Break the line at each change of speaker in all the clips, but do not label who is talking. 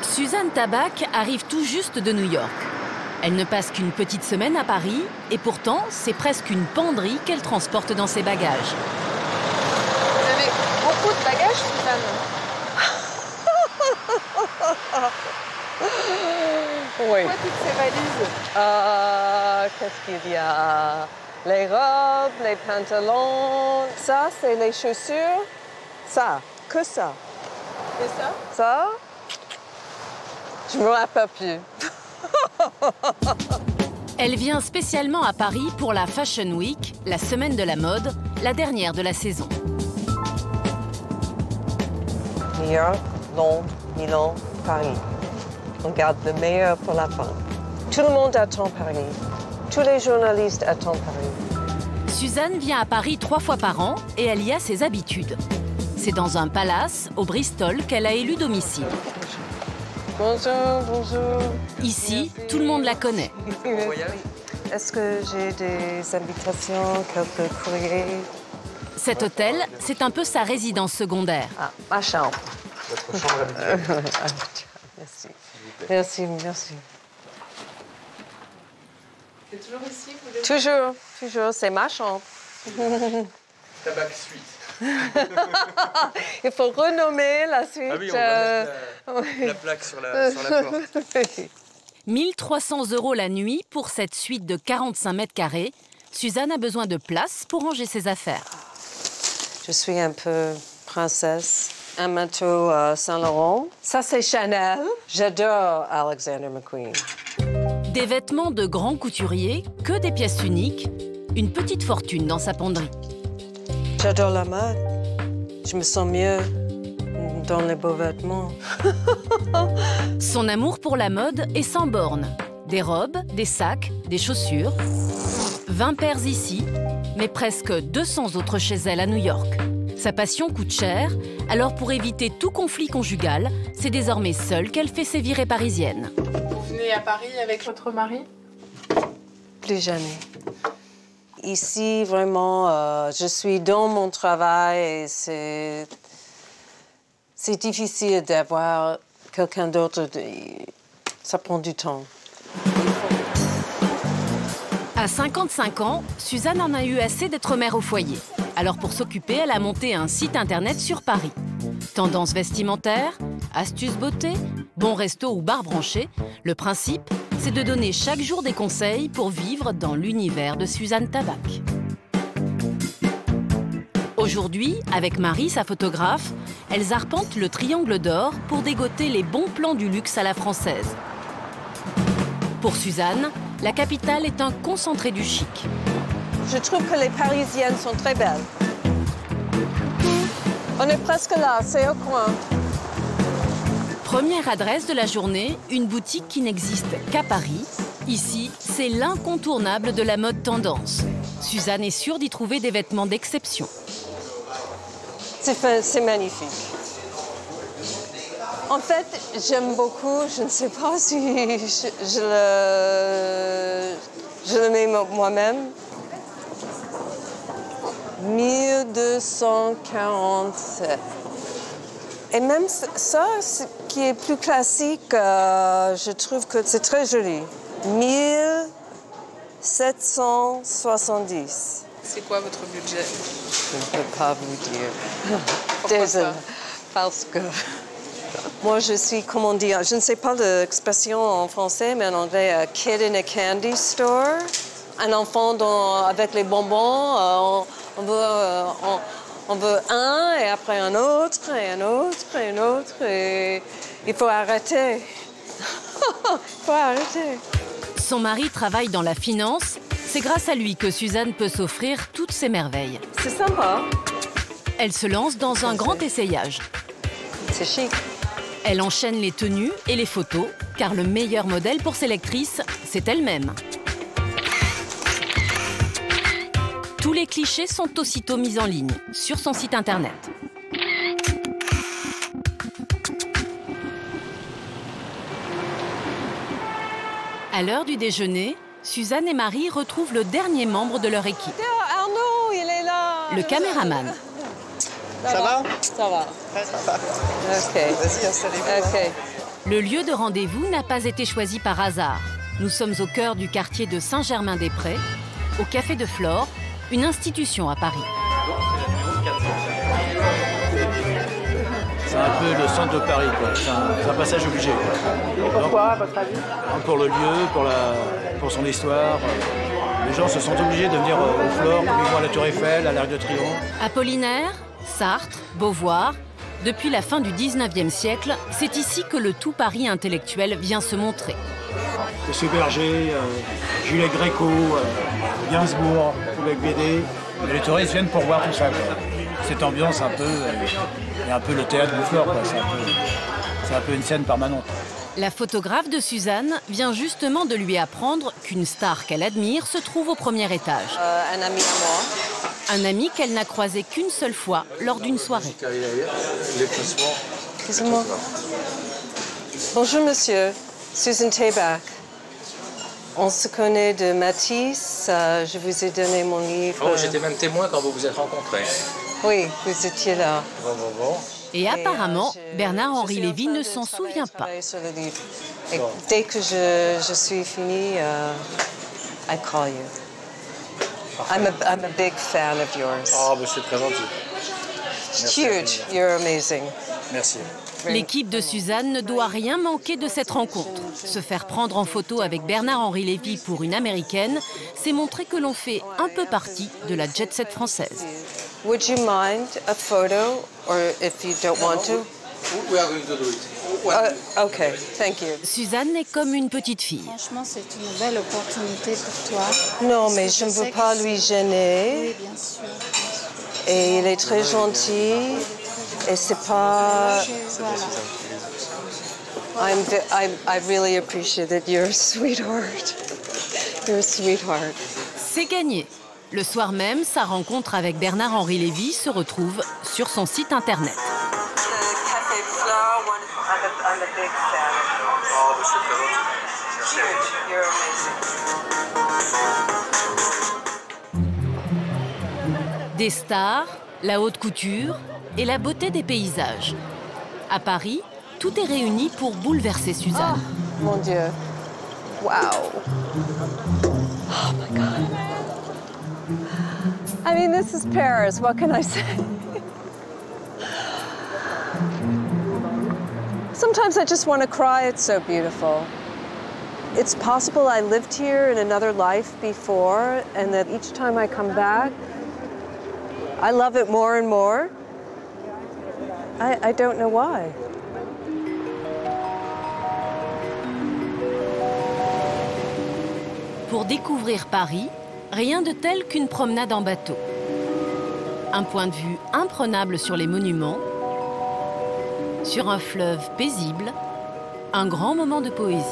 Suzanne Tabak arrive tout juste de New York. Elle ne passe qu'une petite semaine à Paris et pourtant, c'est presque une penderie qu'elle transporte dans ses bagages.
Vous avez beaucoup de bagages, Suzanne?
Oui.
Pourquoi toutes ces valises?
Qu'est-ce qu'il y a? Les robes, les pantalons. Ça, c'est les chaussures. Ça, que ça.
Et ça?
Ça, je me rappelle plus.
Elle vient spécialement à Paris pour la Fashion Week, la semaine de la mode, la dernière de la saison.
New York, Londres, Milan, Paris. On garde le meilleur pour la fin. Tout le monde attend Paris. Tous les journalistes attendent Paris.
Suzanne vient à Paris 3 fois par an et elle y a ses habitudes. C'est dans un palace, au Bristol, qu'elle a élu domicile.
Bonjour, bonjour.
Ici, tout le monde la connaît.
Est-ce que j'ai des invitations, quelques courriers?
Cet hôtel, c'est un peu sa résidence secondaire.
Ah, ma chambre.
Votre chambre habituelle.
Merci. Merci, merci.
C'est toujours ici que vous êtes?
Toujours, toujours, c'est ma chambre.
Tabak Suite.
Il faut renommer la suite.
Ah oui, on va mettre la plaque sur la porte.
1 300 € la nuit pour cette suite de 45 mètres carrés. Suzanne a besoin de place pour ranger ses affaires.
Je suis un peu princesse. Un manteau Saint-Laurent. Ça, c'est Chanel. J'adore Alexander McQueen.
Des vêtements de grands couturiers, que des pièces uniques, une petite fortune dans sa penderie.
J'adore la mode. Je me sens mieux dans les beaux vêtements.
Son amour pour la mode est sans borne. Des robes, des sacs, des chaussures. 20 paires ici, mais presque 200 autres chez elle à New York. Sa passion coûte cher, alors pour éviter tout conflit conjugal, c'est désormais seule qu'elle fait ses virées parisiennes.
Vous venez à Paris avec votre mari?
Plus jamais. Ici, vraiment, je suis dans mon travail et c'est difficile d'avoir quelqu'un d'autre. Ça prend du temps.
À 55 ans, Suzanne en a eu assez d'être mère au foyer. Alors pour s'occuper, elle a monté un site internet sur Paris. Tendances vestimentaires, astuces beauté, bons restos ou bars branchés, le principe, c'est de donner chaque jour des conseils pour vivre dans l'univers de Suzanne Tabak. Aujourd'hui, avec Marie, sa photographe, elles arpentent le Triangle d'Or pour dégoter les bons plans du luxe à la française. Pour Suzanne, la capitale est un concentré du chic.
Je trouve que les Parisiennes sont très belles. On est presque là, c'est au coin.
Première adresse de la journée, une boutique qui n'existe qu'à Paris. Ici, c'est l'incontournable de la mode tendance. Suzanne est sûre d'y trouver des vêtements d'exception.
C'est magnifique. En fait, j'aime beaucoup, je ne sais pas si je le mets moi-même. 1247. Et même ça, qui est plus classique, je trouve que c'est très joli. 1770.
C'est quoi votre budget?
Je ne peux pas vous dire.
Pourquoi
Désolée.
pas?
Parce que moi, je suis, comment dire, je ne sais pas l'expression en français, mais en anglais, a kid in a candy store. Un enfant avec les bonbons, on veut un, et après un autre, et un autre, et un autre, et il faut arrêter. Il faut arrêter.
Son mari travaille dans la finance. C'est grâce à lui que Suzanne peut s'offrir toutes ces merveilles.
C'est sympa.
Elle se lance dans un grand essayage.
C'est chic.
Elle enchaîne les tenues et les photos, car le meilleur modèle pour ses lectrices, c'est elle-même. Tous les clichés sont aussitôt mis en ligne, sur son site internet. À l'heure du déjeuner, Suzanne et Marie retrouvent le dernier membre de leur équipe,
Arnaud, il est là.
le caméraman.
Ça va?
Ça va.
Ça va.
OK.
Vas-y, installez-vous.
OK.
Le lieu de rendez-vous n'a pas été choisi par hasard. Nous sommes au cœur du quartier de Saint-Germain-des-Prés, au Café de Flore, une institution à Paris.
C'est un peu le centre de Paris, quoi. C'est un passage obligé.
Pourquoi, à votre avis?
Pour le lieu, pour son histoire. Les gens se sont obligés de venir au Flore, pour voir la Tour Eiffel, à l'Arc de Triomphe.
Apollinaire, Sartre, Beauvoir. Depuis la fin du 19e siècle, c'est ici que le tout Paris intellectuel vient se montrer.
Monsieur Berger, Jules Gréco, Gainsbourg, avec BD. Et les touristes viennent pour voir tout ça, quoi. Cette ambiance un peu, et un peu le théâtre du Flore, quoi. C'est un peu une scène permanente.
La photographe de Suzanne vient justement de lui apprendre qu'une star qu'elle admire se trouve au premier étage.
Un ami à moi.
Un ami qu'elle n'a croisé qu'une seule fois lors d'une soirée.
Excusez-moi. Bonjour monsieur, Susan Tabak. On se connaît de Matisse, je vous ai donné mon livre.
Oh, j'étais même témoin quand vous vous êtes rencontrés.
Oui, vous étiez là.
Bon.
Et apparemment, Bernard-Henri Lévy ne s'en souvient pas.
Et dès que je suis finie, I call you. I'm a big fan of yours.
Ah, bah c'est très gentil.
Huge, you're amazing.
Merci.
L'équipe de Suzanne ne doit rien manquer de cette rencontre. Se faire prendre en photo avec Bernard-Henri Lévy pour une américaine, c'est montrer que l'on fait un peu partie de la jet-set française.
Would you mind a photo, or if you don't want to?
We are going to do it.
Okay, thank you.
Suzanne est comme une petite fille.
Franchement, c'est une belle opportunité pour toi.
Non, mais je ne veux pas lui gêner.
Oui, bien sûr.
Et il est très gentil. Et c'est pas... I really appreciate that you're a sweetheart. You're a sweetheart.
C'est gagné. Le soir même, sa rencontre avec Bernard-Henri Lévy se retrouve sur son site internet.
Café Flore, I'm a big fan.
Oh, mais c'est très gentil.
Huge, you're amazing.
Des stars, la haute couture et la beauté des paysages. À Paris, tout est réuni pour bouleverser Suzanne.
Oh, mon Dieu. Wow. Oh my God. I mean, this is Paris. What can I say? Sometimes I just want to cry. It's so beautiful. It's possible I lived here in another life before, and that each time I come back, I love it more and more. I don't know why.
Pour découvrir Paris, rien de tel qu'une promenade en bateau. Un point de vue imprenable sur les monuments, sur un fleuve paisible, un grand moment de poésie.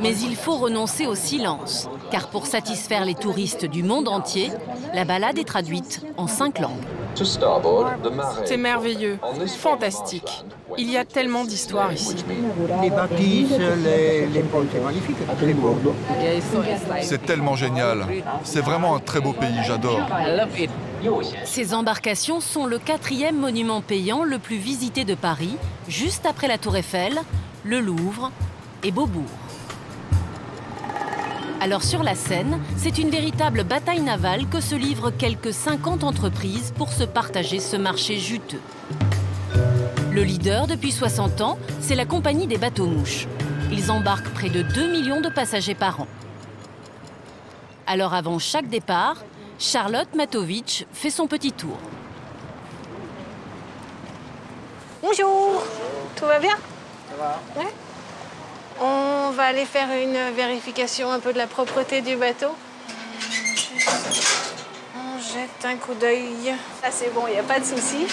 Mais il faut renoncer au silence, car pour satisfaire les touristes du monde entier, la balade est traduite en 5 langues.
C'est merveilleux, fantastique. Il y a tellement d'histoires ici.
Les bâtisses, les ponts, c'est magnifique.
C'est tellement génial. C'est vraiment un très beau pays, j'adore.
Ces embarcations sont le 4e monument payant le plus visité de Paris, juste après la Tour Eiffel, le Louvre et Beaubourg. Alors sur la Seine, c'est une véritable bataille navale que se livrent quelques 50 entreprises pour se partager ce marché juteux. Le leader depuis 60 ans, c'est la compagnie des bateaux-mouches. Ils embarquent près de 2 millions de passagers par an. Alors avant chaque départ, Charlotte Matovic fait son petit tour.
Bonjour, tout va bien? Ça va. Ouais. On va aller faire une vérification un peu de la propreté du bateau. On jette un coup d'œil. Ah, c'est bon, il n'y a pas de souci.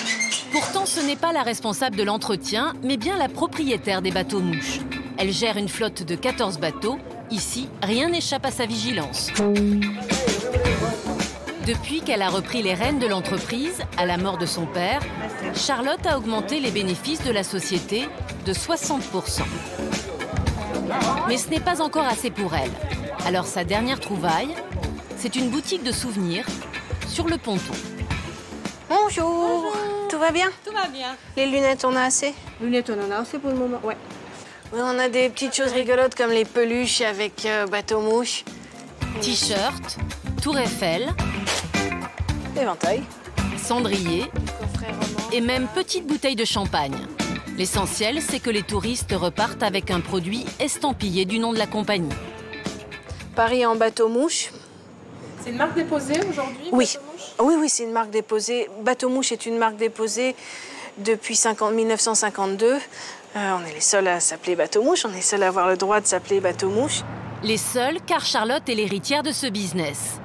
Pourtant, ce n'est pas la responsable de l'entretien, mais bien la propriétaire des bateaux-mouches. Elle gère une flotte de 14 bateaux. Ici, rien n'échappe à sa vigilance. Depuis qu'elle a repris les rênes de l'entreprise, à la mort de son père, Charlotte a augmenté les bénéfices de la société de 60%. Mais ce n'est pas encore assez pour elle. Alors sa dernière trouvaille, c'est une boutique de souvenirs sur le ponton.
Bonjour. Tout va bien?
Tout va bien.
Les lunettes, on a assez?
Lunettes, on en a assez pour le moment, ouais.
Oui, on a des petites choses rigolotes comme les peluches avec bateau-mouche.
T-shirt, Tour Eiffel,
éventail,
cendrier et même petite bouteille de champagne. L'essentiel, c'est que les touristes repartent avec un produit estampillé du nom de la compagnie.
Paris en bateau-mouche.
C'est une marque déposée aujourd'hui?
Oui. Oui, c'est une marque déposée. Bateau-mouche est une marque déposée depuis 1952. On est les seuls à s'appeler bateau-mouche, on est les seuls à avoir le droit de s'appeler bateau-mouche.
Les seuls, car Charlotte est l'héritière de ce business.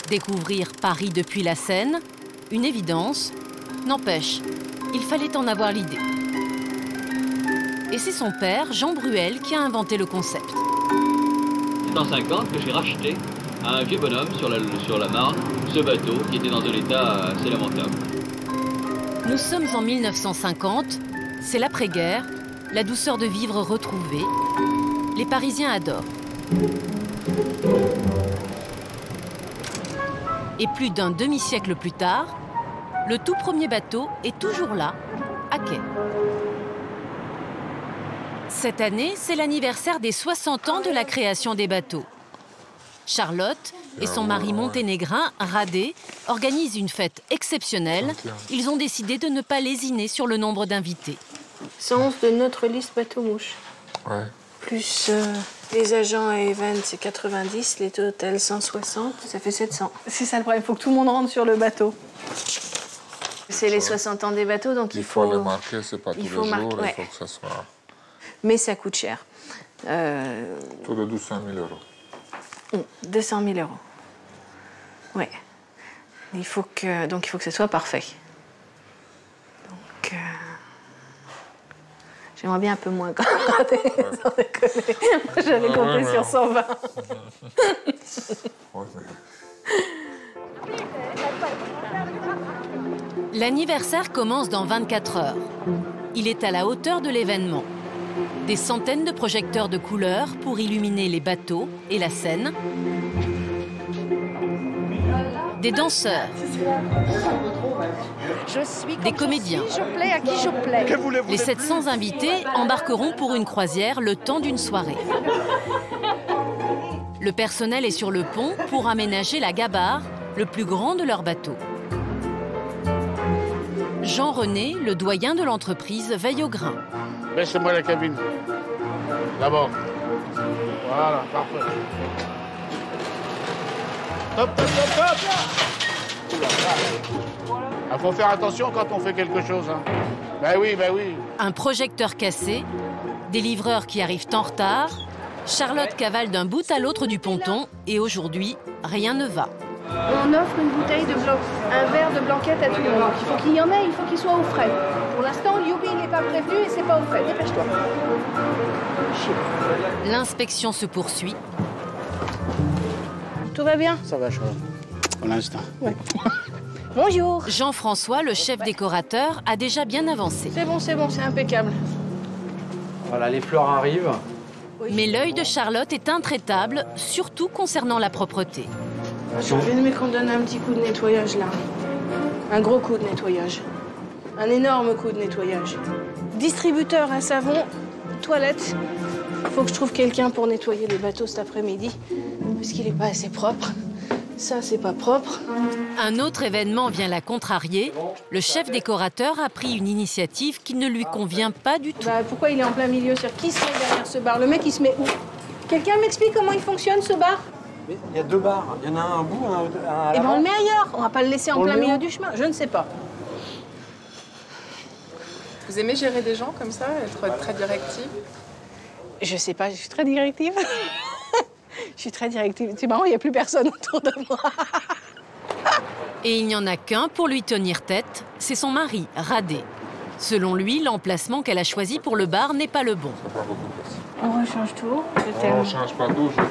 Découvrir Paris depuis la Seine, une évidence. N'empêche, il fallait en avoir l'idée. Et c'est son père, Jean Bruel, qui a inventé le concept.
C'est en 50 que j'ai racheté à un vieux bonhomme sur la Marne ce bateau qui était dans un état assez lamentable.
Nous sommes en 1950, c'est l'après-guerre, la douceur de vivre retrouvée. Les Parisiens adorent. Et plus d'un demi-siècle plus tard, le tout premier bateau est toujours là, à quai. Cette année, c'est l'anniversaire des 60 ans de la création des bateaux. Charlotte et son mari monténégrin, Radé, organisent une fête exceptionnelle. Ils ont décidé de ne pas lésiner sur le nombre d'invités.
111 de notre liste bateau-mouche.
Ouais.
Plus les agents et events, c'est 90, les hôtels 160, ça fait 700. C'est ça le problème, il faut que tout le monde rentre sur le bateau. C'est les 60 ans des bateaux, donc il faut...
les marquer, c'est pas tous les jours, il faut que ça soit...
Mais ça coûte cher.
Tout de 200 000 €.
200 000 €. Ouais. Donc il faut que ce soit parfait. Donc j'aimerais bien un peu moins quand même. Sans déconner. Moi j'avais compté sur 120.
L'anniversaire commence dans 24 heures. Il est à la hauteur de l'événement. Des centaines de projecteurs de couleurs pour illuminer les bateaux et la Seine. Des danseurs. Des comédiens.
Je plais à qui je plais.
Les 700 invités embarqueront pour une croisière le temps d'une soirée. Le personnel est sur le pont pour aménager la gabarre, le plus grand de leur bateau. Jean René, le doyen de l'entreprise, veille au grain.
Baissez-moi la cabine. D'abord. Voilà, parfait. Top, top, top, top. Il faut faire attention quand on fait quelque chose. Hein. Ben oui.
Un projecteur cassé, des livreurs qui arrivent en retard. Charlotte cavale d'un bout à l'autre du ponton et aujourd'hui, rien ne va.
On offre une bouteille de blanc, un verre de blanquette à tout le monde. Il faut qu'il y en ait, il faut qu'il soit au frais. Pour l'instant, Youpi n'est pas prévenu et c'est pas au frais. Dépêche-toi.
L'inspection se poursuit.
Tout va bien?
Ça va, Charlotte. Pour l'instant.
Ouais. Bonjour.
Jean-François, le chef décorateur, a déjà bien avancé.
C'est bon, c'est impeccable.
Voilà, les fleurs arrivent.
Mais l'œil de Charlotte est intraitable, surtout concernant la propreté.
J'aurais aimé qu'on donne un petit coup de nettoyage là. Un gros coup de nettoyage. Un énorme coup de nettoyage. Distributeur à savon, toilette. Faut que je trouve quelqu'un pour nettoyer les bateaux cet après-midi. Parce qu'il n'est pas assez propre. Ça, c'est pas propre.
Un autre événement vient la contrarier. Le chef décorateur a pris une initiative qui ne lui convient pas du tout.
Pourquoi il est en plein milieu? Qui se met derrière ce bar? Le mec, il se met où? Quelqu'un m'explique comment il fonctionne, ce bar?
Mais il y a deux bars. Il y en a un à bout, un à l'avant.
Eh ben, on le met ailleurs. On va pas le laisser en plein milieu du chemin. Je ne sais pas.
Vous aimez gérer des gens comme ça, être très directive?
Je sais pas, je suis très directive. Je suis très directive. C'est marrant, il n'y a plus personne autour de moi.
Et il n'y en a qu'un pour lui tenir tête, c'est son mari, Radé. Selon lui, l'emplacement qu'elle a choisi pour le bar n'est pas le bon.
On rechange tout.
On ne change pas tout, je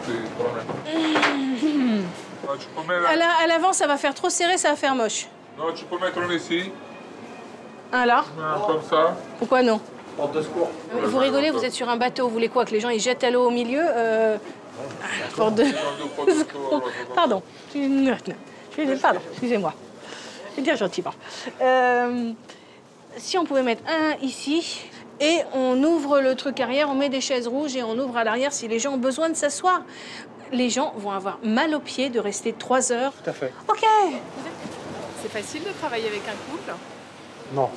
te promets.
À l'avant, ça va faire trop serré, ça va faire moche.
Non, tu peux mettre ici.
Alors?
Comme ça.
Pourquoi non?
Porte de secours.
Vous rigolez, vous êtes sur un bateau, vous voulez quoi? Que les gens ils jettent à l'eau au milieu porte de secours. Pardon. Pardon, excusez-moi. Je vais dire gentiment. Si on pouvait mettre un ici, et on ouvre le truc arrière, on met des chaises rouges et on ouvre à l'arrière si les gens ont besoin de s'asseoir. Les gens vont avoir mal aux pieds de rester 3 heures.
Tout à fait.
OK.
C'est facile de travailler avec un couple?
Non.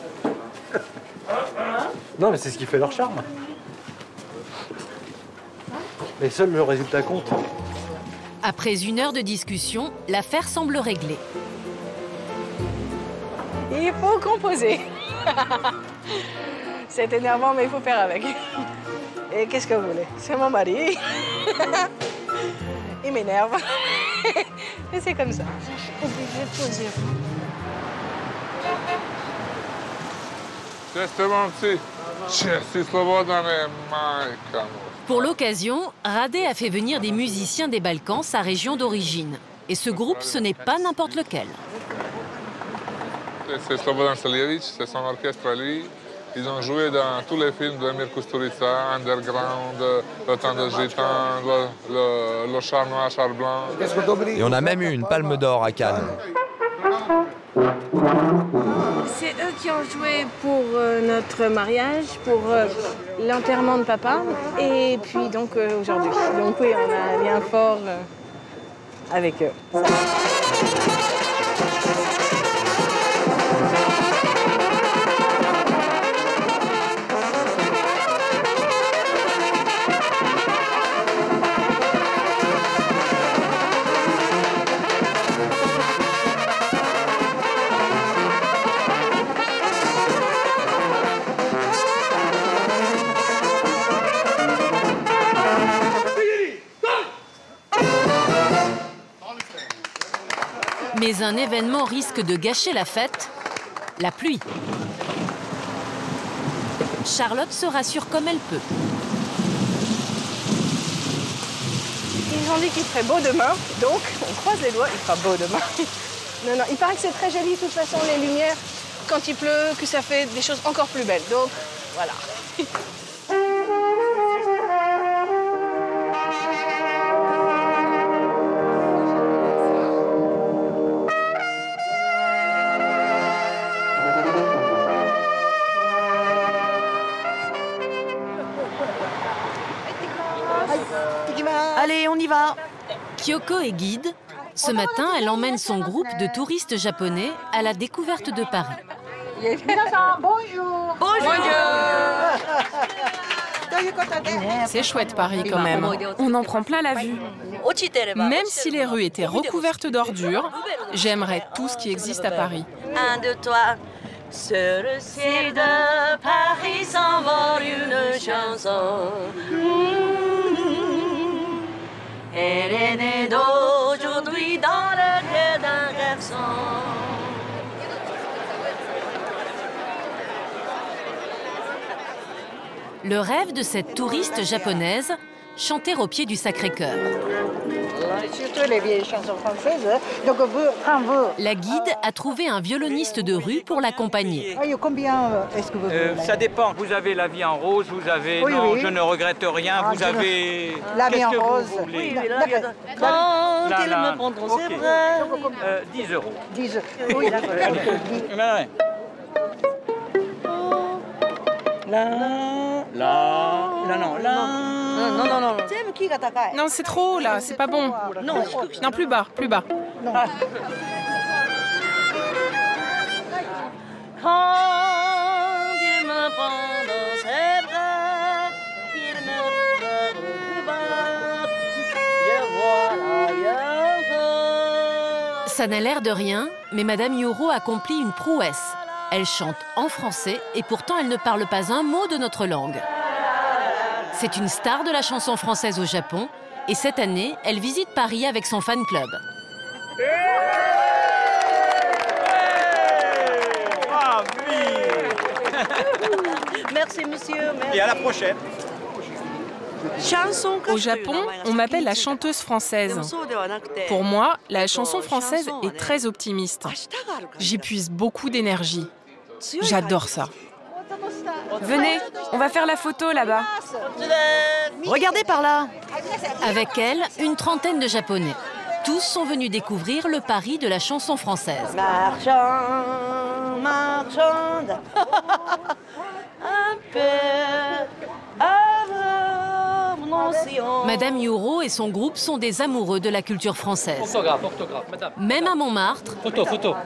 Non, mais c'est ce qui fait leur charme. Mais seul le résultat compte.
Après 1 heure de discussion, l'affaire semble réglée.
Il faut composer. C'est énervant, mais il faut faire avec. Et qu'est-ce que vous voulez? C'est mon mari. Il m'énerve. Et c'est comme ça. Je suis obligée de poser.
Pour l'occasion, Radé a fait venir des musiciens des Balkans, sa région d'origine. Et ce groupe, ce n'est pas n'importe lequel.
C'est Slobodan Salievich, c'est son orchestre à lui. Ils ont joué dans tous les films de Emir Kusturica, Underground, Le Temps de Gitan, Le Char Noir, Char Blanc.
Et on a même eu une palme d'or à Cannes.
C'est eux qui ont joué pour notre mariage, pour l'enterrement de papa, et puis donc aujourd'hui. Donc oui, on a un lien fort avec eux.
Mais un événement risque de gâcher la fête, la pluie. Charlotte se rassure comme elle peut.
Ils ont dit qu'il ferait beau demain, donc on croise les doigts, il fera beau demain. Non, il paraît que c'est très joli, de toute façon, les lumières, quand il pleut, que ça fait des choses encore plus belles. Donc, voilà.
Allez, on y va.
Kyoko est guide. Ce matin, elle emmène son groupe de touristes japonais à la découverte de Paris.
Bonjour.
Bonjour. C'est chouette Paris quand même. On en prend plein la vue. Même si les rues étaient recouvertes d'ordures, j'aimerais tout ce qui existe à Paris.
1, 2, 3. Sur le ciel de Paris s'envole une chanson. Elle est née d'aujourd'hui dans le cœur d'un garçon.
Le rêve de cette touriste japonaise, chanter au pied du Sacré-Cœur.
Surtout les vieilles chansons françaises. Donc,
la guide a trouvé un violoniste de rue pour l'accompagner.
Combien est-ce que vous voulez?
Ça dépend. Vous avez la vie en rose, vous avez
oui.
Je ne regrette rien, vous avez...
La vie en rose.
Oui,
quand ils me prendront ses bras.
10 euros.
10 euros. Oui, d'accord.
Non, c'est trop là, c'est pas bon. Non, plus bas, plus bas.
Non. Quand il me prend dans ses bras, il me rebat, je vois la.
Ça n'a l'air de rien, mais Madame Yoro accomplit une prouesse. Elle chante en français et pourtant elle ne parle pas un mot de notre langue. C'est une star de la chanson française au Japon et cette année, elle visite Paris avec son fan club.
Merci monsieur. Merci.
Et à la prochaine.
Au Japon, on m'appelle la chanteuse française. Pour moi, la chanson française est très optimiste. J'y puise beaucoup d'énergie. J'adore ça.
Venez, on va faire la photo là-bas.
Regardez par là.
Avec elle, une trentaine de Japonais. Tous sont venus découvrir le Paris de la chanson française.
Marchand, marchande, un peu avant mon sillon.
Madame Yuro et son groupe sont des amoureux de la culture française.
Photographe, madame.
Même à Montmartre,
Photo.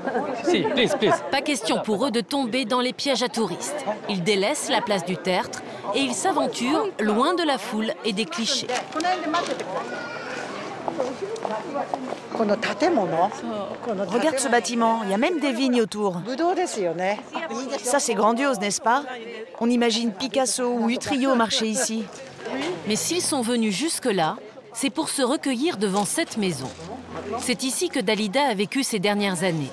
Si, please.
pas question pour eux de tomber dans les pièges à touristes. Ils délaissent la place du Tertre et ils s'aventurent loin de la foule et des clichés.
Regarde ce bâtiment, il y a même des vignes autour. Ça, c'est grandiose, n'est-ce pas? On imagine Picasso ou Utrillo marcher ici.
Mais s'ils sont venus jusque-là, c'est pour se recueillir devant cette maison. C'est ici que Dalida a vécu ces dernières années.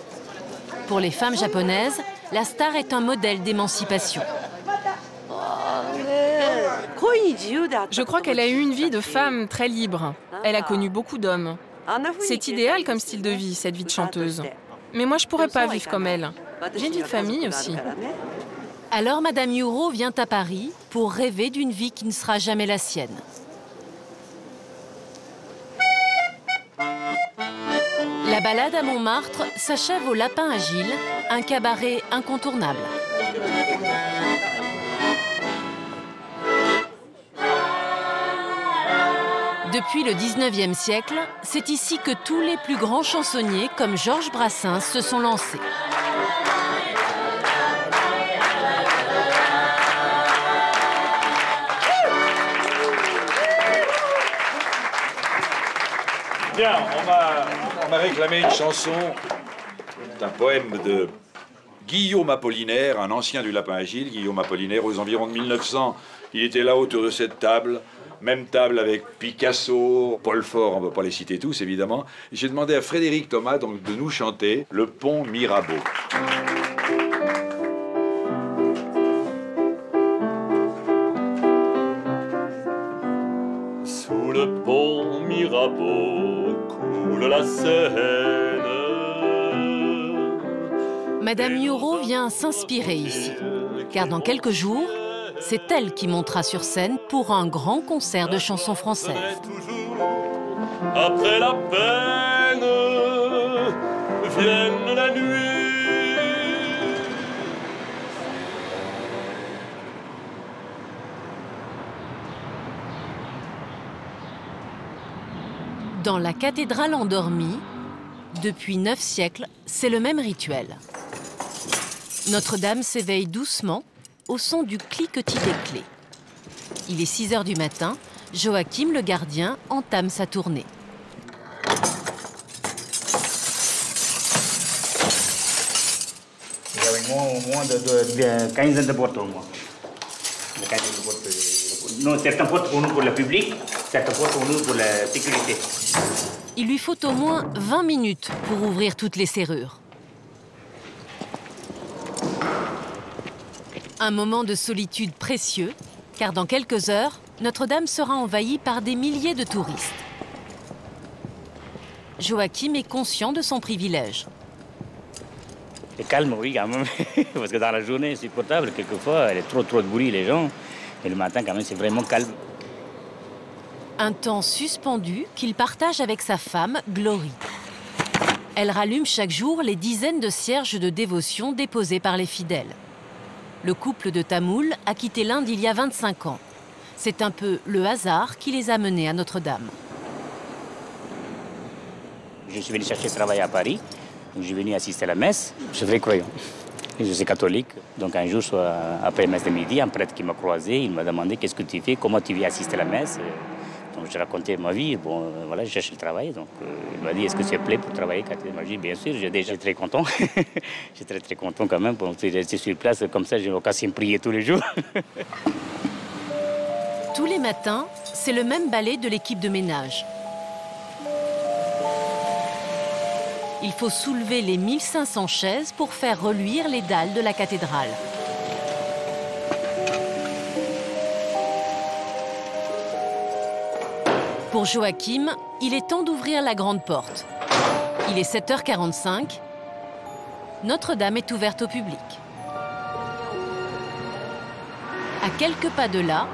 Pour les femmes japonaises, la star est un modèle d'émancipation.
Je crois qu'elle a eu une vie de femme très libre. Elle a connu beaucoup d'hommes. C'est idéal comme style de vie, cette vie de chanteuse. Mais moi, je pourrais pas vivre comme elle. J'ai une vie de famille aussi.
Alors Madame Yuro vient à Paris pour rêver d'une vie qui ne sera jamais la sienne. La balade à Montmartre s'achève au Lapin à Gilles, un cabaret incontournable. Depuis le 19e siècle, c'est ici que tous les plus grands chansonniers, comme Georges Brassens, se sont lancés.
Bien, on m'a réclamé une chanson d'un poème de Guillaume Apollinaire, un ancien du Lapin à Gilles. Guillaume Apollinaire, aux environs de 1900, il était là autour de cette table. Même table avec Picasso, Paul Fort, on ne va pas les citer tous évidemment. J'ai demandé à Frédéric Thomas donc, de nous chanter Le Pont Mirabeau.
Sous le pont Mirabeau coule la Seine.
Madame Yuro vient s'inspirer ici, car dans quelques jours, c'est elle qui montera sur scène pour un grand concert de chansons françaises.
Après la peine, vienne la nuit.
Dans la cathédrale endormie, depuis 9 siècles, c'est le même rituel. Notre-Dame s'éveille doucement au son du cliquetis des clés. Il est 6 h du matin, Joachim le gardien entame sa tournée.
Il y avait moins de 15 de portes au moins. Non, certaines portes pour nous pour le public, certaines portes pour nous pour la sécurité.
Il lui faut au moins 20 minutes pour ouvrir toutes les serrures. Un moment de solitude précieux, car dans quelques heures, Notre-Dame sera envahie par des milliers de touristes. Joachim est conscient de son privilège.
C'est calme, oui, quand même, parce que dans la journée, c'est supportable. Quelquefois, il y a trop de bruit, les gens. Et le matin, quand même, c'est vraiment calme.
Un temps suspendu qu'il partage avec sa femme, Glory. Elle rallume chaque jour les dizaines de cierges de dévotion déposés par les fidèles. Le couple de Tamoul a quitté l'Inde il y a 25 ans. C'est un peu le hasard qui les a menés à Notre-Dame.
Je suis venu chercher travail à Paris. Je suis venu assister à la messe. Je suis vrai croyant. Je suis catholique. Donc un jour, après la messe de midi, un prêtre qui m'a croisé, il m'a demandé qu'est-ce que tu fais, comment tu viens assister à la messe. Donc j'ai raconté ma vie. Bon, voilà, je cherche le travail. Donc il m'a dit est-ce que c'est plaît pour travailler? Il m'a dit bien sûr. J'ai déjà très content. Je suis très content quand même. Pour rester sur place comme ça, j'ai l'occasion de prier tous les jours.
Tous les matins, c'est le même balai de l'équipe de ménage. Il faut soulever les 1500 chaises pour faire reluire les dalles de la cathédrale. Pour Joachim, il est temps d'ouvrir la grande porte. Il est 7 h 45. Notre-Dame est ouverte au public. À quelques pas de là,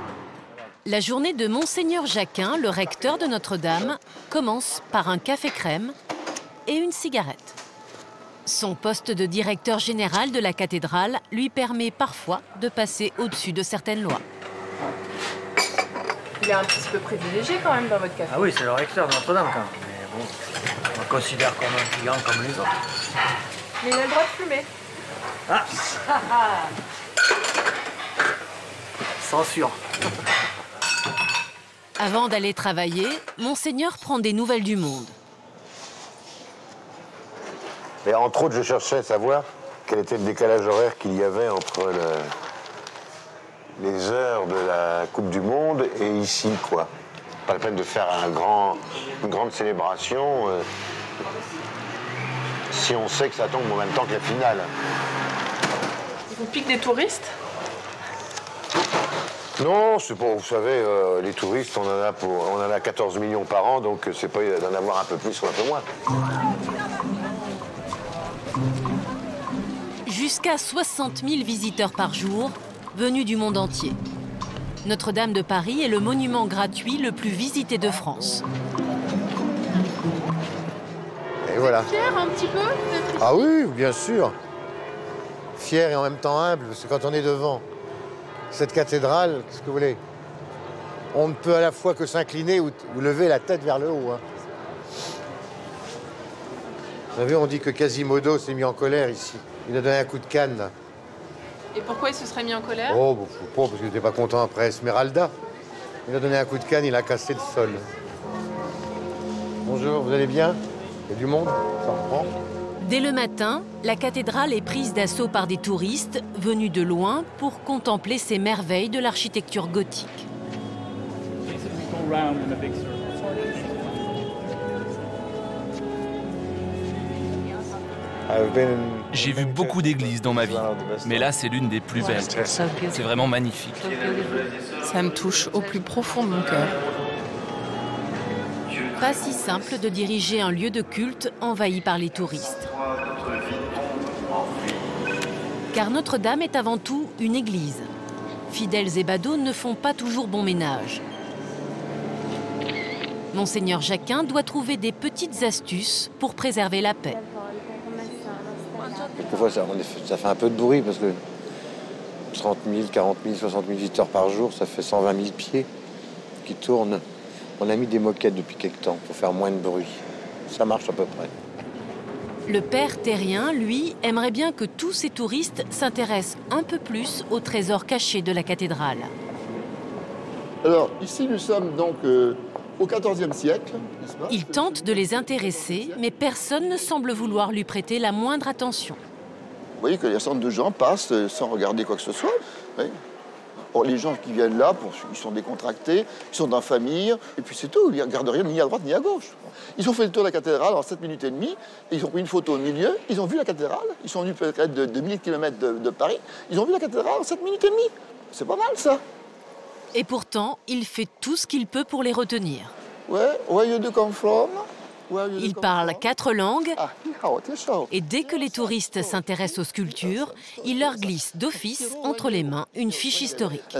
la journée de Monseigneur Jacquin, le recteur de Notre-Dame, commence par un café crème et une cigarette. Son poste de directeur général de la cathédrale lui permet parfois de passer au-dessus de certaines lois.
Il est un petit peu privilégié quand même dans votre café.
Ah oui, c'est le recteur de Notre-Dame quand même. Mais bon, on le considère comme un client comme les autres.
Mais il a le droit de fumer.
Ah Censure.
Avant d'aller travailler, Monseigneur prend des nouvelles du monde.
Et entre autres, je cherchais à savoir quel était le décalage horaire qu'il y avait entre les heures de la Coupe du Monde et ici, quoi. Pas la peine de faire une grande célébration si on sait que ça tombe en même temps que la finale.
Ils vous piquent des touristes?
Non, c'est pas, vous savez, les touristes, on en a 14 millions par an, donc c'est pas d'en avoir un peu plus ou un peu moins.
Jusqu'à 60 000 visiteurs par jour, venus du monde entier. Notre-Dame de Paris est le monument gratuit le plus visité de France.
Et voilà.
Vous êtes fier un petit peu d'être ici?
Ah oui, bien sûr. Fier et en même temps humble, parce que quand on est devant cette cathédrale, qu'est-ce que vous voulez? On ne peut à la fois que s'incliner ou lever la tête vers le haut. Hein. Vous savez, on dit que Quasimodo s'est mis en colère ici. Il a donné un coup de canne, là.
Et pourquoi il se serait mis en colère?
Oh, bah, faut pas, parce qu'il n'était pas content après Esmeralda. Il a donné un coup de canne, il a cassé le sol. Bonjour, vous allez bien? Il y a du monde? Ça reprend?
Dès le matin, la cathédrale est prise d'assaut par des touristes venus de loin pour contempler ces merveilles de l'architecture gothique.
J'ai vu beaucoup d'églises dans ma vie, mais là c'est l'une des plus belles. C'est vraiment magnifique.
Ça me touche au plus profond de mon cœur.
Pas si simple de diriger un lieu de culte envahi par les touristes. Car Notre-Dame est avant tout une église. Fidèles et badauds ne font pas toujours bon ménage. Monseigneur Jacquin doit trouver des petites astuces pour préserver la paix.
Quelquefois, ça fait un peu de bruit parce que 30 000, 40 000, 60 000 visiteurs par jour, ça fait 120 000 pieds qui tournent. On a mis des moquettes depuis quelque temps pour faire moins de bruit. Ça marche à peu près.
Le père terrien, lui, aimerait bien que tous ces touristes s'intéressent un peu plus aux trésors cachés de la cathédrale.
Alors, ici, nous sommes donc au XIVe siècle, n'est-ce pas?
Il tente de les intéresser, mais personne ne semble vouloir lui prêter la moindre attention.
Vous voyez qu'il y a un certain nombre de gens passent sans regarder quoi que ce soit. Oui. Or, les gens qui viennent là, ils sont décontractés, ils sont en famille, et puis c'est tout, ils ne regardent rien ni à droite ni à gauche. Ils ont fait le tour de la cathédrale en 7 minutes et demie, et ils ont pris une photo au milieu, ils ont vu la cathédrale, ils sont venus peut-être de milliers de kilomètres de Paris, ils ont vu la cathédrale en 7 minutes et demie. C'est pas mal, ça.
Et pourtant, il fait tout ce qu'il peut pour les retenir.
Ouais, where you do come from?
Il parle 4 langues et dès que les touristes s'intéressent aux sculptures, il leur glisse d'office entre les mains une fiche historique.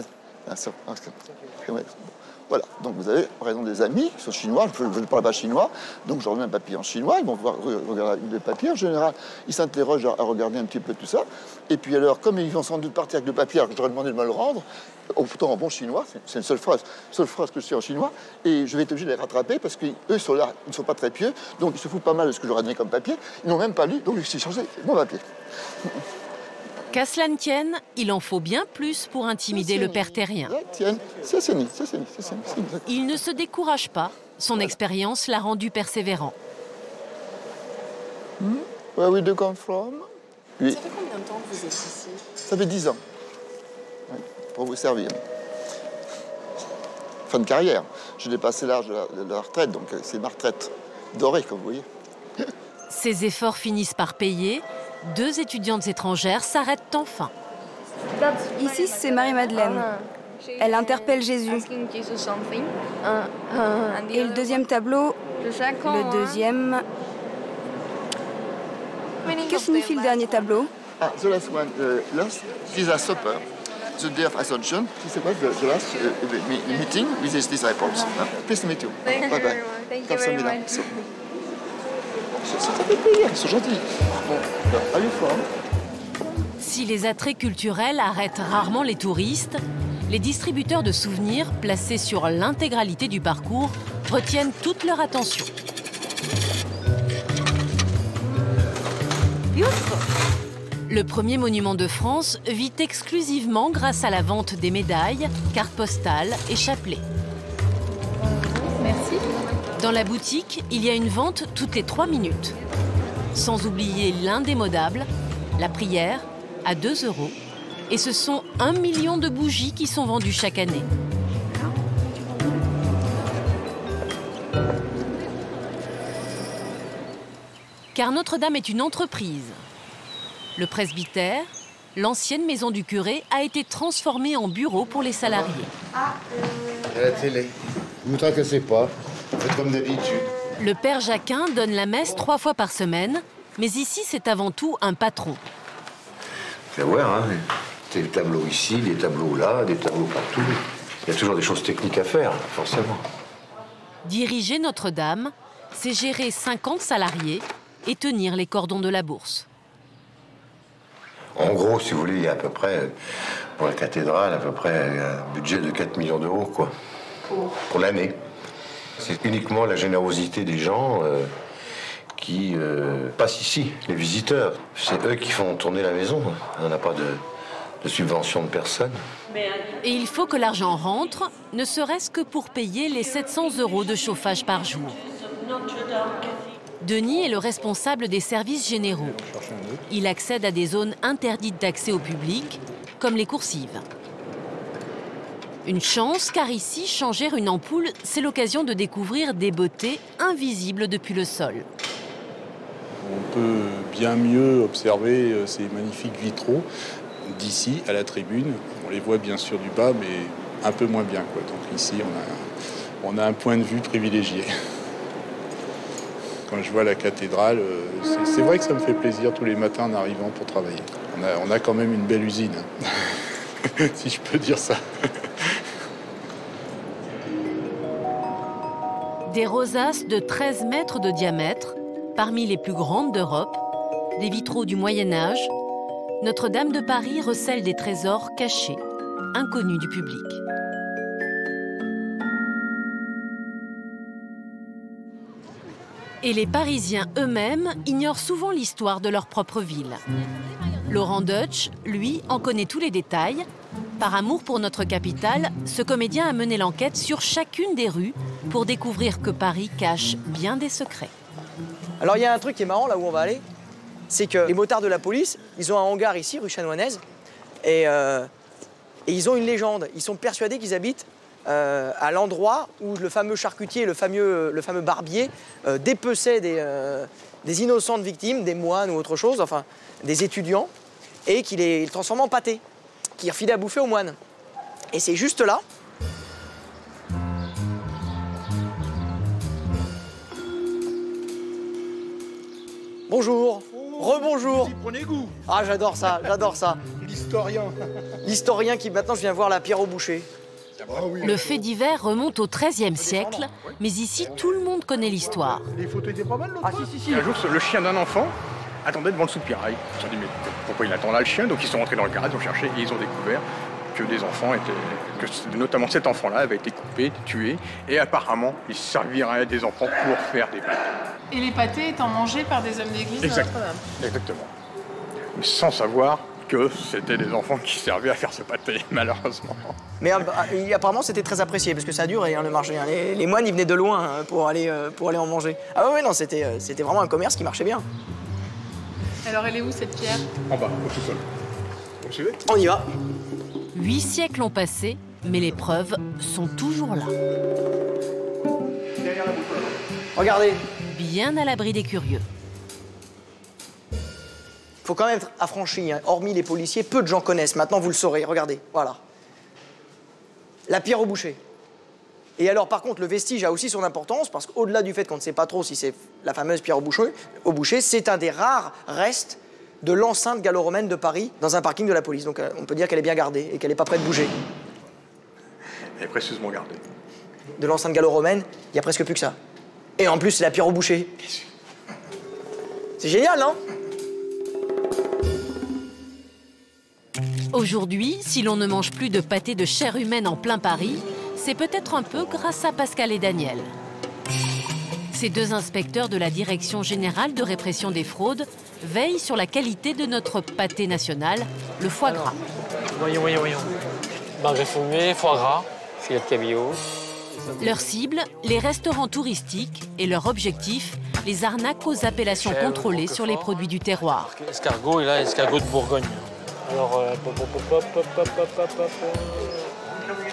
Voilà, donc vous avez par exemple des amis qui sont chinois, je ne parle pas chinois, donc je remets un papier en chinois, ils vont voir regarder le papier, en général, ils s'interrogent à regarder un petit peu tout ça, et puis alors, comme ils vont sans doute partir avec le papier, alors que j'aurais demandé de me le rendre, pourtant en bon chinois, c'est une seule phrase que je sais en chinois, et je vais être obligé de les rattraper, parce qu'eux sont là, ils ne sont pas très pieux, donc ils se foutent pas mal de ce que j'aurais donné comme papier, ils n'ont même pas lu, donc j'ai changé mon papier.
Qu'à cela ne tienne, il en faut bien plus pour intimider le père terrien. Il ne se décourage pas. Son expérience l'a rendu persévérant.
Where we do come from? Oui.
Ça fait combien de temps que vous êtes ici?
Ça fait 10 ans. Oui, pour vous servir. Fin de carrière. Je dépassé l'âge de la retraite, donc c'est ma retraite dorée, comme vous voyez.
Ses efforts finissent par payer. 2 étudiantes étrangères s'arrêtent enfin.
Ici, c'est Marie-Madeleine. Elle interpelle Jésus. Et le deuxième tableau, le deuxième... Que signifie le dernier tableau?
Ah, the last one, last is a supper. the day of Ascension. This was the last meeting with his disciples. Pleased to meet you.
Thank you
Bye bye.
very much. Thank you
Comme ça,
very
mesdames.
much.
Ça fait plaisir, ils sont gentils. Bon, allez fort.
Si les attraits culturels arrêtent rarement les touristes, les distributeurs de souvenirs placés sur l'intégralité du parcours retiennent toute leur attention. Le premier monument de France vit exclusivement grâce à la vente des médailles, cartes postales et chapelets.
Merci.
Dans la boutique, il y a une vente toutes les 3 minutes. Sans oublier l'indémodable, la prière, à 2 €. Et ce sont 1 million de bougies qui sont vendues chaque année. Car Notre-Dame est une entreprise. Le presbytère, l'ancienne maison du curé, a été transformée en bureau pour les salariés.
À la télé. Ne vous tracassez pas, faites comme d'habitude.
Le père Jacquin donne la messe 3 fois par semaine, mais ici c'est avant tout un patron.
C'est voir, hein. Des tableaux ici, des tableaux là, des tableaux partout. Il y a toujours des choses techniques à faire, forcément.
Diriger Notre-Dame, c'est gérer 50 salariés et tenir les cordons de la bourse.
En gros, si vous voulez, il y a à peu près, pour la cathédrale, à peu près un budget de 4 millions d'euros, quoi, pour l'année. C'est uniquement la générosité des gens qui passent ici, les visiteurs. C'est eux qui font tourner la maison. On n'a pas de subvention de personne.
Et il faut que l'argent rentre, ne serait-ce que pour payer les 700 € de chauffage par jour. Denis est le responsable des services généraux. Il accède à des zones interdites d'accès au public, comme les coursives. Une chance, car ici, changer une ampoule, c'est l'occasion de découvrir des beautés invisibles depuis le sol.
On peut bien mieux observer ces magnifiques vitraux d'ici à la tribune. On les voit bien sûr du bas, mais un peu moins bien, quoi. Donc ici, on a un point de vue privilégié. Quand je vois la cathédrale, c'est vrai que ça me fait plaisir tous les matins en arrivant pour travailler. On a quand même une belle usine, si je peux dire ça.
Des rosaces de 13 mètres de diamètre, parmi les plus grandes d'Europe, des vitraux du Moyen-Âge, Notre-Dame de Paris recèle des trésors cachés, inconnus du public. Et les Parisiens eux-mêmes ignorent souvent l'histoire de leur propre ville. Laurent Deutsch, lui, en connaît tous les détails. Par amour pour notre capitale, ce comédien a mené l'enquête sur chacune des rues pour découvrir que Paris cache bien des secrets.
Alors il y a un truc qui est marrant là où on va aller, c'est que les motards de la police, ils ont un hangar ici, rue Chanoinaise, et ils ont une légende. Ils sont persuadés qu'ils habitent à l'endroit où le fameux charcutier, le fameux barbier, dépeçait des innocentes victimes, des moines ou autre chose, enfin des étudiants, et qu'il les transformait en pâté, qu'il refilait à bouffer aux moines. Et c'est juste là. Bonjour. Rebonjour.
Prenez goût.
Ah, j'adore ça, j'adore ça.
L'historien.
L'historien qui, maintenant, je viens voir la pierre au boucher.
Le fait divers remonte au XIIIe siècle, mais ici, tout le monde connaît l'histoire.
Les photos étaient pas mal, l'autre fois.
Un jour, le chien d'un enfant attendait devant le soupirail. Ils se sont dit, mais pourquoi il attend là, le chien? Donc ils sont rentrés dans le garage, ils ont cherché et ils ont découvert que des enfants étaient... que notamment cet enfant-là avait été coupé, tué, et apparemment, il servirait des enfants pour faire des pâtés.
Et les pâtés étant mangés par des hommes d'église de Notre-Dame.
Exactement. Mais sans savoir que c'était des enfants qui servaient à faire ce pâté, malheureusement.
Mais apparemment, c'était très apprécié, parce que ça a duré, le marché. Les moines, ils venaient de loin pour aller en manger. Ah ouais, non, c'était vraiment un commerce qui marchait bien.
Alors, elle est où, cette pierre?
En bas, au sous-sol. Vous me suivez?
On y va.
8 siècles ont passé, mais les preuves sont toujours là.
Regardez.
Bien à l'abri des curieux.
Il faut quand même être affranchi, hein. Hormis les policiers, peu de gens connaissent. Maintenant, vous le saurez. Regardez, voilà. La pierre au boucher. Et alors, par contre, le vestige a aussi son importance, parce qu'au-delà du fait qu'on ne sait pas trop si c'est la fameuse pierre au boucher, c'est un des rares restes de l'enceinte gallo-romaine de Paris dans un parking de la police. Donc on peut dire qu'elle est bien gardée et qu'elle n'est pas prête de bouger.
Elle est précieusement gardée.
De l'enceinte gallo-romaine, il n'y a presque plus que ça. Et en plus, c'est la pierre au boucher. C'est génial, non?
Aujourd'hui, si l'on ne mange plus de pâté de chair humaine en plein Paris, c'est peut-être un peu grâce à Pascal et Daniel. Ces deux inspecteurs de la Direction générale de répression des fraudes veillent sur la qualité de notre pâté national, le foie gras.
Voyons. Magret fumé, foie gras, filet de cabillaud.
Leur cible, les restaurants touristiques, et leur objectif, les arnaques aux appellations contrôlées sur les produits du terroir.
Escargot, et là, escargot de Bourgogne. Alors,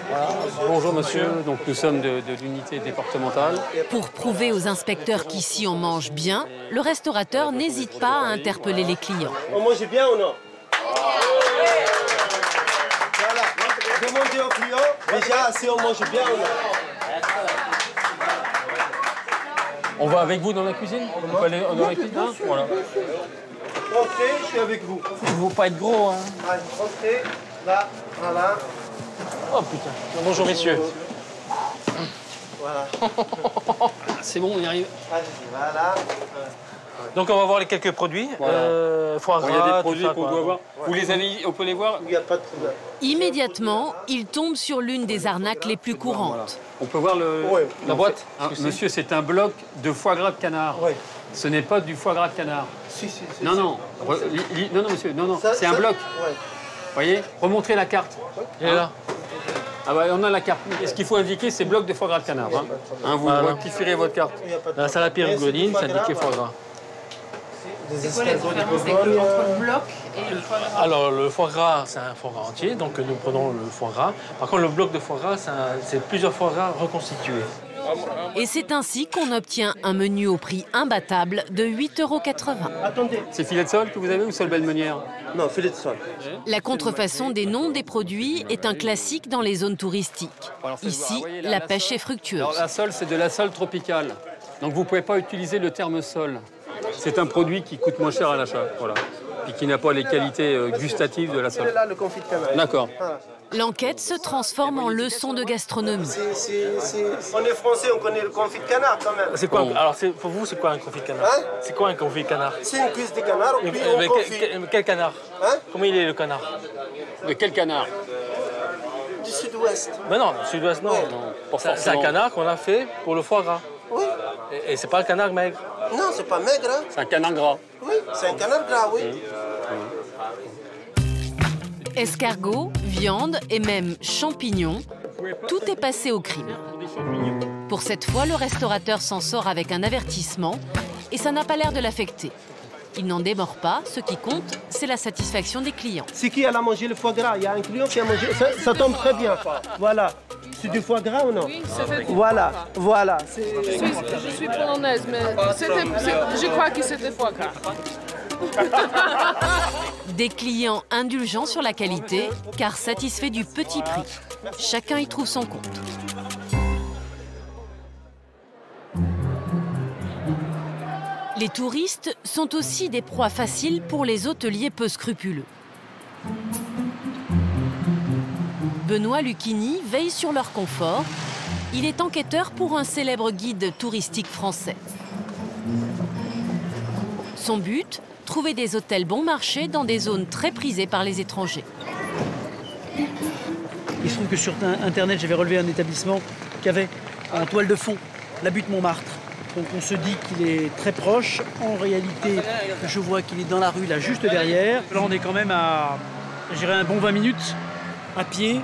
voilà. Bonjour monsieur, donc nous sommes de l'unité départementale.
Pour prouver aux inspecteurs qu'ici on mange bien, le restaurateur n'hésite pas à interpeller les clients.
On mange bien ou non? Voilà, demandez aux clients déjà si on mange bien ou non.
On va avec vous dans la cuisine? On peut aller dans la cuisine? Voilà.
Rentrez, je suis avec vous.
Il ne faut pas être gros, hein.
Allez, rentrez, là, voilà.
Oh putain. Bonjour messieurs.
Voilà.
C'est bon, on y arrive.
Allez, voilà.
Donc on va voir les quelques produits. Voilà. Foie gras, il y a des produits qu'on doit voir. Vous les avez, on peut les voir?
Il n'y a pas de problème.
Immédiatement, il tombe sur l'une des arnaques les plus courantes.
On peut voir la boîte? Monsieur, c'est un bloc de foie gras de canard.
Oui.
Ce n'est pas du foie gras de canard.
Si.
Non, non, monsieur, non. C'est un bloc.
Ouais.
Vous voyez? Remontrez la carte. Elle est là. Ah bah, on a la carte. Et ce qu'il faut indiquer, c'est bloc de foie gras de canard. Vous rectifierez votre carte. Dans la salade périgoline, c'est indiqué foie gras.
C'est quoi la différence entre le bloc et le foie gras?
Alors, le foie gras, c'est un foie gras entier, donc nous prenons le foie gras. Par contre, le bloc de foie gras, c'est plusieurs foie gras reconstitués.
Et c'est ainsi qu'on obtient un menu au prix imbattable de 8,80 €.
Attendez.
C'est filet de sole que vous avez ou sole belle meunière?
Non, filet de sole.
La contrefaçon des noms des produits est un classique dans les zones touristiques. Ici, la pêche est fructueuse.
Alors, la sole, c'est de la sole tropicale. Donc vous ne pouvez pas utiliser le terme sole. C'est un produit qui coûte moins cher à l'achat, voilà. Puis qui n'a pas les qualités gustatives de la sole.
C'est là le confit de canard.
D'accord.
L'enquête se transforme en leçon de gastronomie.
On est français, on connaît le confit de canard quand même.
C'est quoi? Alors pour vous, c'est quoi un confit de canard?
Hein?
C'est quoi un confit de canard?
C'est une cuisse de canard, puis on confit.
Quel canard?
Hein?
Comment il est le canard? De quel canard?
Du sud-ouest.
Mais non, du sud-ouest, non. C'est un canard qu'on a fait pour le foie gras.
Oui.
Et c'est pas le canard maigre?
Non, c'est pas maigre. Hein?
C'est un canard gras.
Oui, c'est un canard gras, oui.
Escargots, viande et même champignons, tout est passé au crime. Pour cette fois, le restaurateur s'en sort avec un avertissement et ça n'a pas l'air de l'affecter. Il n'en démord pas, ce qui compte, c'est la satisfaction des clients.
C'est qui a mangé le foie gras? Il y a un client qui a mangé, ça tombe très bien. Voilà. C'est du foie gras ou non?
Oui, ça fait du
Voilà, voilà.
Je suis polonaise, mais je crois que c'était foie gras.
Des clients indulgents sur la qualité, car satisfaits du petit prix. Chacun y trouve son compte. Les touristes sont aussi des proies faciles pour les hôteliers peu scrupuleux. Benoît Lucchini veille sur leur confort. Il est enquêteur pour un célèbre guide touristique français. Son but, trouver des hôtels bon marché dans des zones très prisées par les étrangers.
Il se trouve que sur Internet, j'avais relevé un établissement qui avait en toile de fond la butte Montmartre. Donc on se dit qu'il est très proche. En réalité, je vois qu'il est dans la rue, là, juste derrière. Là, on est quand même à, je dirais, un bon 20 minutes à pied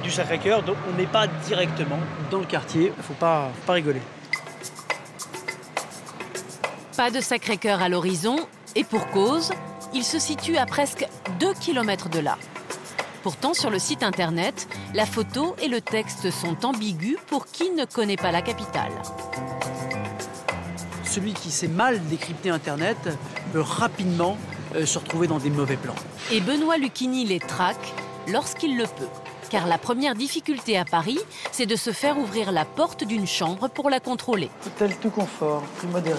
du Sacré-Cœur. Donc on n'est pas directement dans le quartier. Il ne faut pas rigoler.
Pas de Sacré-Cœur à l'horizon, et pour cause, il se situe à presque 2 km de là. Pourtant, sur le site internet, la photo et le texte sont ambigus pour qui ne connaît pas la capitale.
Celui qui sait mal décrypter Internet peut rapidement se retrouver dans des mauvais plans.
Et Benoît Lucchini les traque lorsqu'il le peut. Car la première difficulté à Paris, c'est de se faire ouvrir la porte d'une chambre pour la contrôler.
Hôtel tout confort, prix modéré.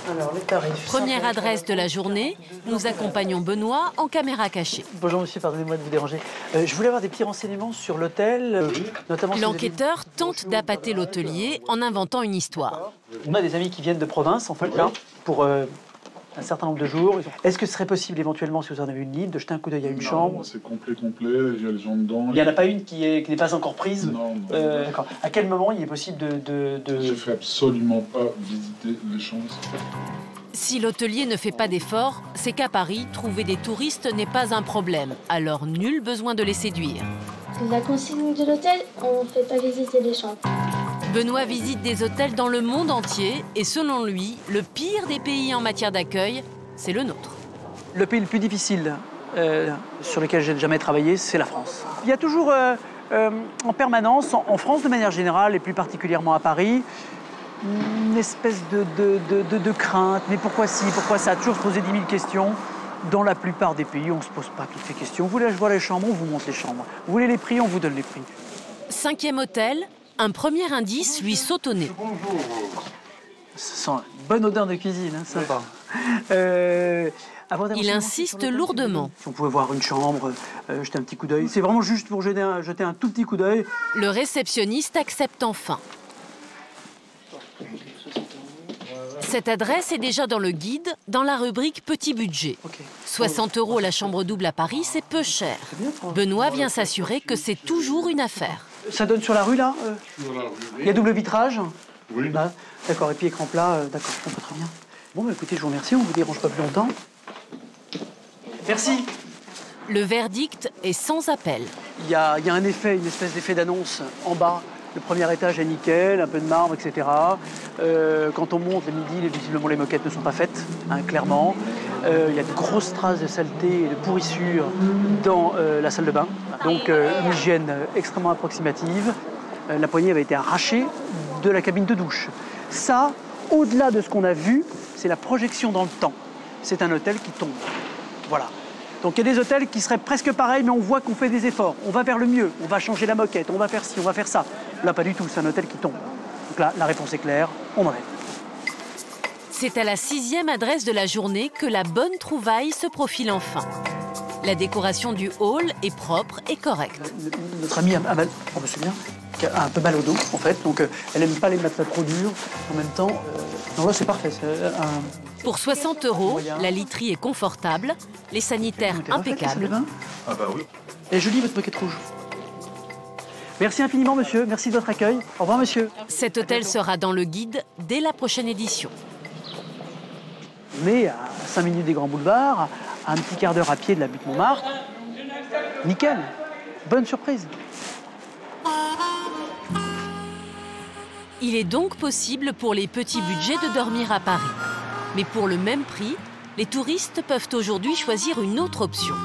Alors, les tarifs.
Première adresse de la journée, nous accompagnons Benoît en caméra cachée.
Bonjour monsieur, pardonnez-moi de vous déranger. Je voulais avoir des petits renseignements sur l'hôtel, notamment...
L'enquêteur tente d'appâter l'hôtelier en inventant une histoire.
On a des amis qui viennent de province, en fait, là, pour un certain nombre de jours. Est-ce que ce serait possible, éventuellement, si vous en avez une libre, de jeter un coup d'œil à une chambre?
C'est complet, il y a les gens dedans.
Il n'y en a pas une qui n'est pas encore prise?
Non.
D'accord. À quel moment il est possible de...
Je ne fais absolument pas visiter les chambres.
Si l'hôtelier ne fait pas d'efforts, c'est qu'à Paris, trouver des touristes n'est pas un problème. Alors nul besoin de les séduire.
La consigne de l'hôtel, on ne fait pas visiter les chambres.
Benoît visite des hôtels dans le monde entier et selon lui, le pire des pays en matière d'accueil, c'est le nôtre.
Le pays le plus difficile sur lequel j'ai jamais travaillé, c'est la France. Il y a toujours en permanence, en France de manière générale et plus particulièrement à Paris, une espèce de crainte. Mais pourquoi si, pourquoi ça? A toujours se posé 10 000 questions. Dans la plupart des pays, on ne se pose pas toutes ces questions. Vous voulez voir les chambres, on vous montre les chambres. Vous voulez les prix, on vous donne les prix.
5e hôtel, un premier indice lui saute au nez.
Ça sent une bonne odeur de cuisine, hein, sympa.
Il insiste lourdement.
Si on pouvait voir une chambre, jeter un petit coup d'œil. C'est vraiment juste pour jeter un tout petit coup d'œil.
Le réceptionniste accepte enfin. Cette adresse est déjà dans le guide, dans la rubrique Petit budget. 60 € la chambre double à Paris, c'est peu cher. Benoît vient s'assurer que c'est toujours une affaire.
Ça donne sur la rue, là?
Sur la rue, oui.
Il y a double vitrage?
Oui.
Là, d'accord, et puis écran plat, d'accord, je comprends très bien. Bon, bah, écoutez, je vous remercie, on ne vous dérange pas plus longtemps. Merci.
Le verdict est sans appel.
Il y a un effet, une espèce d'effet d'annonce en bas. Le premier étage est nickel, un peu de marbre, etc. Quand on monte le midi, visiblement les moquettes ne sont pas faites, hein, clairement. Il y a de grosses traces de saleté et de pourrissure dans la salle de bain. Donc une hygiène extrêmement approximative. La poignée avait été arrachée de la cabine de douche. Ça, au-delà de ce qu'on a vu, c'est la projection dans le temps. C'est un hôtel qui tombe. Voilà. Donc il y a des hôtels qui seraient presque pareils, mais on voit qu'on fait des efforts. On va vers le mieux, on va changer la moquette, on va faire ci, on va faire ça. Là, pas du tout, c'est un hôtel qui tombe. Donc là, la réponse est claire, on enlève.
C'est à la 6e adresse de la journée que la bonne trouvaille se profile enfin. La décoration du hall est propre et correcte.
Notre amie a mal, on me souvient, a un peu mal au dos, en fait. Donc elle n'aime pas les matelas trop durs. En même temps, non, là, c'est parfait.
Pour 60 €, la literie est confortable, les sanitaires impeccables.
Ah bah oui.
Elle est jolie, votre moquette rouge. Merci infiniment, monsieur. Merci de votre accueil. Au revoir, monsieur.
Cet hôtel sera dans le guide dès la prochaine édition.
Mais à 5 minutes des grands boulevards, à un petit quart d'heure à pied de la butte Montmartre, nickel. Bonne surprise.
Il est donc possible pour les petits budgets de dormir à Paris. Mais pour le même prix, les touristes peuvent aujourd'hui choisir une autre option.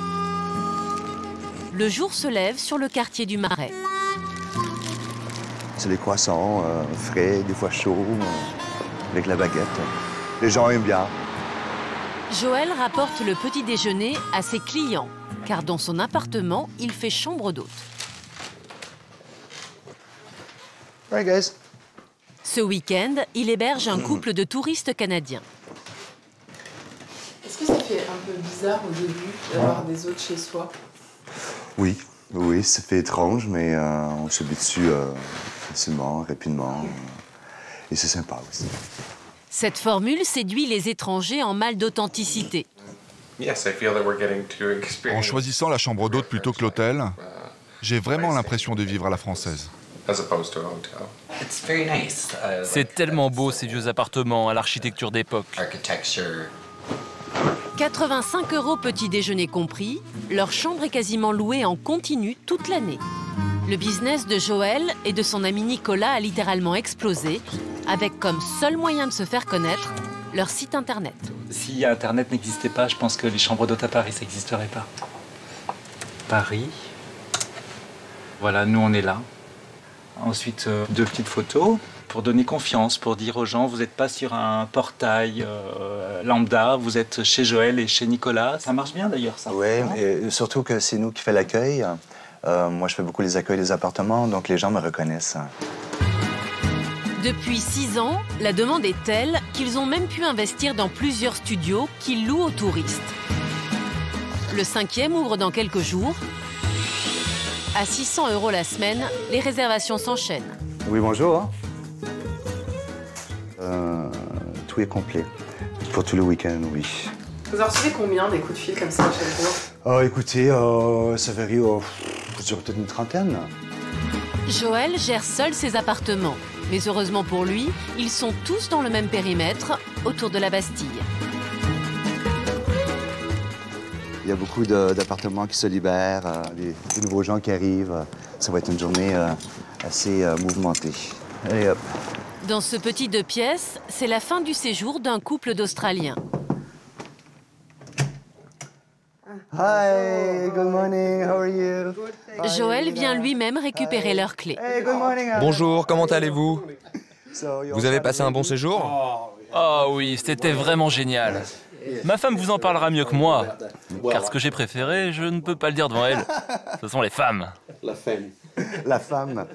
Le jour se lève sur le quartier du Marais.
C'est des croissants frais, des fois chauds, avec la baguette. Les gens aiment bien.
Joël rapporte le petit déjeuner à ses clients, car dans son appartement, il fait chambre d'hôte.
Right, guys.
Ce week-end, il héberge un couple de touristes canadiens.
Est-ce que ça fait un peu bizarre au début d'avoir des hôtes chez soi?
Oui, ça fait étrange, mais on s'habitue facilement, rapidement. Et c'est sympa aussi.
Cette formule séduit les étrangers en mal d'authenticité.
En choisissant la chambre d'hôte plutôt que l'hôtel, j'ai vraiment l'impression de vivre à la française.
C'est tellement beau ces vieux appartements à l'architecture d'époque.
85 € petit déjeuner compris, leur chambre est quasiment louée en continu toute l'année. Le business de Joël et de son ami Nicolas a littéralement explosé, avec comme seul moyen de se faire connaître leur site internet.
Si Internet n'existait pas, je pense que les chambres d'hôtes à Paris, ça n'existerait pas. Paris. Voilà, nous on est là. Ensuite, 2 petites photos pour donner confiance, pour dire aux gens, vous n'êtes pas sur un portail lambda, vous êtes chez Joël et chez Nicolas. Ça marche bien d'ailleurs, ça.
Oui, et surtout que c'est nous qui fait l'accueil. Moi, je fais beaucoup les accueils des appartements, donc les gens me reconnaissent.
Depuis 6 ans, la demande est telle qu'ils ont même pu investir dans plusieurs studios qu'ils louent aux touristes. Le 5e ouvre dans quelques jours. À 600 € la semaine, les réservations s'enchaînent.
Oui, bonjour. Tout est complet. Pour tout le week-end, oui.
Vous en recevez combien des coups de fil comme ça chaque jour?
Oh, écoutez, ça varie, je dirais peut-être une trentaine.
Joël gère seul ses appartements. Mais heureusement pour lui, ils sont tous dans le même périmètre, autour de la Bastille.
Il y a beaucoup d'appartements qui se libèrent, des nouveaux gens qui arrivent. Ça va être une journée assez mouvementée. Allez, hop.
Dans ce petit 2 pièces, c'est la fin du séjour d'un couple d'Australiens.
Hi, good morning, how are you?
Joël vient lui-même récupérer leurs clés.
Bonjour, comment allez-vous? Vous avez passé un bon séjour?
Oh oui, c'était vraiment génial. Ma femme vous en parlera mieux que moi. Car ce que j'ai préféré, je ne peux pas le dire devant elle. Ce sont les femmes.
La femme. La femme.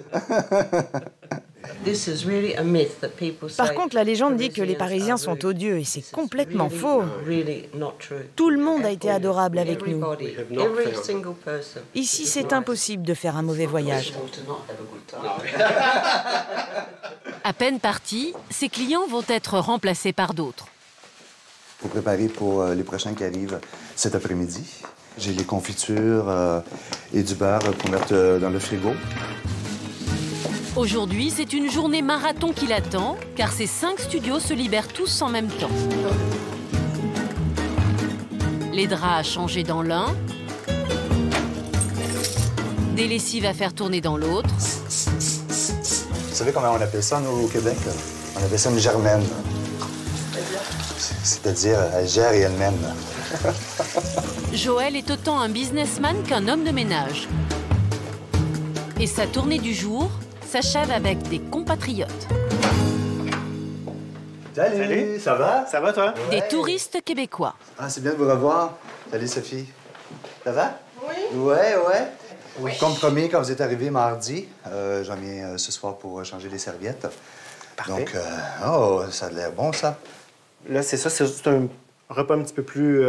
Par contre, la légende dit que les Parisiens sont odieux et c'est complètement faux. Tout le monde a été adorable avec nous. Ici, c'est impossible de faire un mauvais voyage.
À peine partis, ses clients vont être remplacés par d'autres.
Pour préparer pour les prochains qui arrivent cet après-midi, j'ai les confitures et du beurre pour mettre dans le frigo.
Aujourd'hui, c'est une journée marathon qui l'attend, car ces 5 studios se libèrent tous en même temps. Les draps à changer dans l'un, des lessives à faire tourner dans l'autre.
Vous savez comment on appelle ça, nous, au Québec? On appelle ça une germaine. C'est-à-dire, elle gère et elle mène.
Joël est autant un businessman qu'un homme de ménage. Et sa tournée du jour s'achève avec des compatriotes.
Salut, ça va? Ça va, toi?
Des touristes québécois.
Ah, c'est bien de vous revoir. Salut, Sophie. Ça va? Oui. Ouais. Oui. Comme promis, quand vous êtes arrivé mardi, j'en viens ce soir pour changer les serviettes. Parfait. Donc, oh, ça a l'air bon, ça.
Là, c'est ça, c'est juste un repas un petit peu plus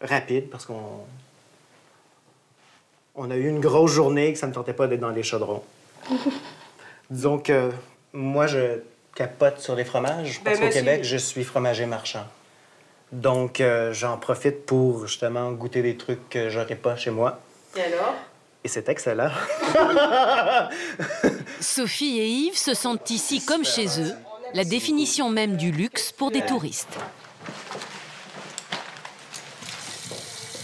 rapide parce qu'on a eu une grosse journée et que ça ne me tentait pas d'être dans les chaudrons. Disons que moi, je capote sur les fromages parce qu'au Québec, je suis fromager marchand. Donc, j'en profite pour justement goûter des trucs que j'aurais pas chez moi.
Et alors?
Et c'est excellent.
Sophie et Yves se sentent ici comme chez eux, la définition même du luxe pour des touristes.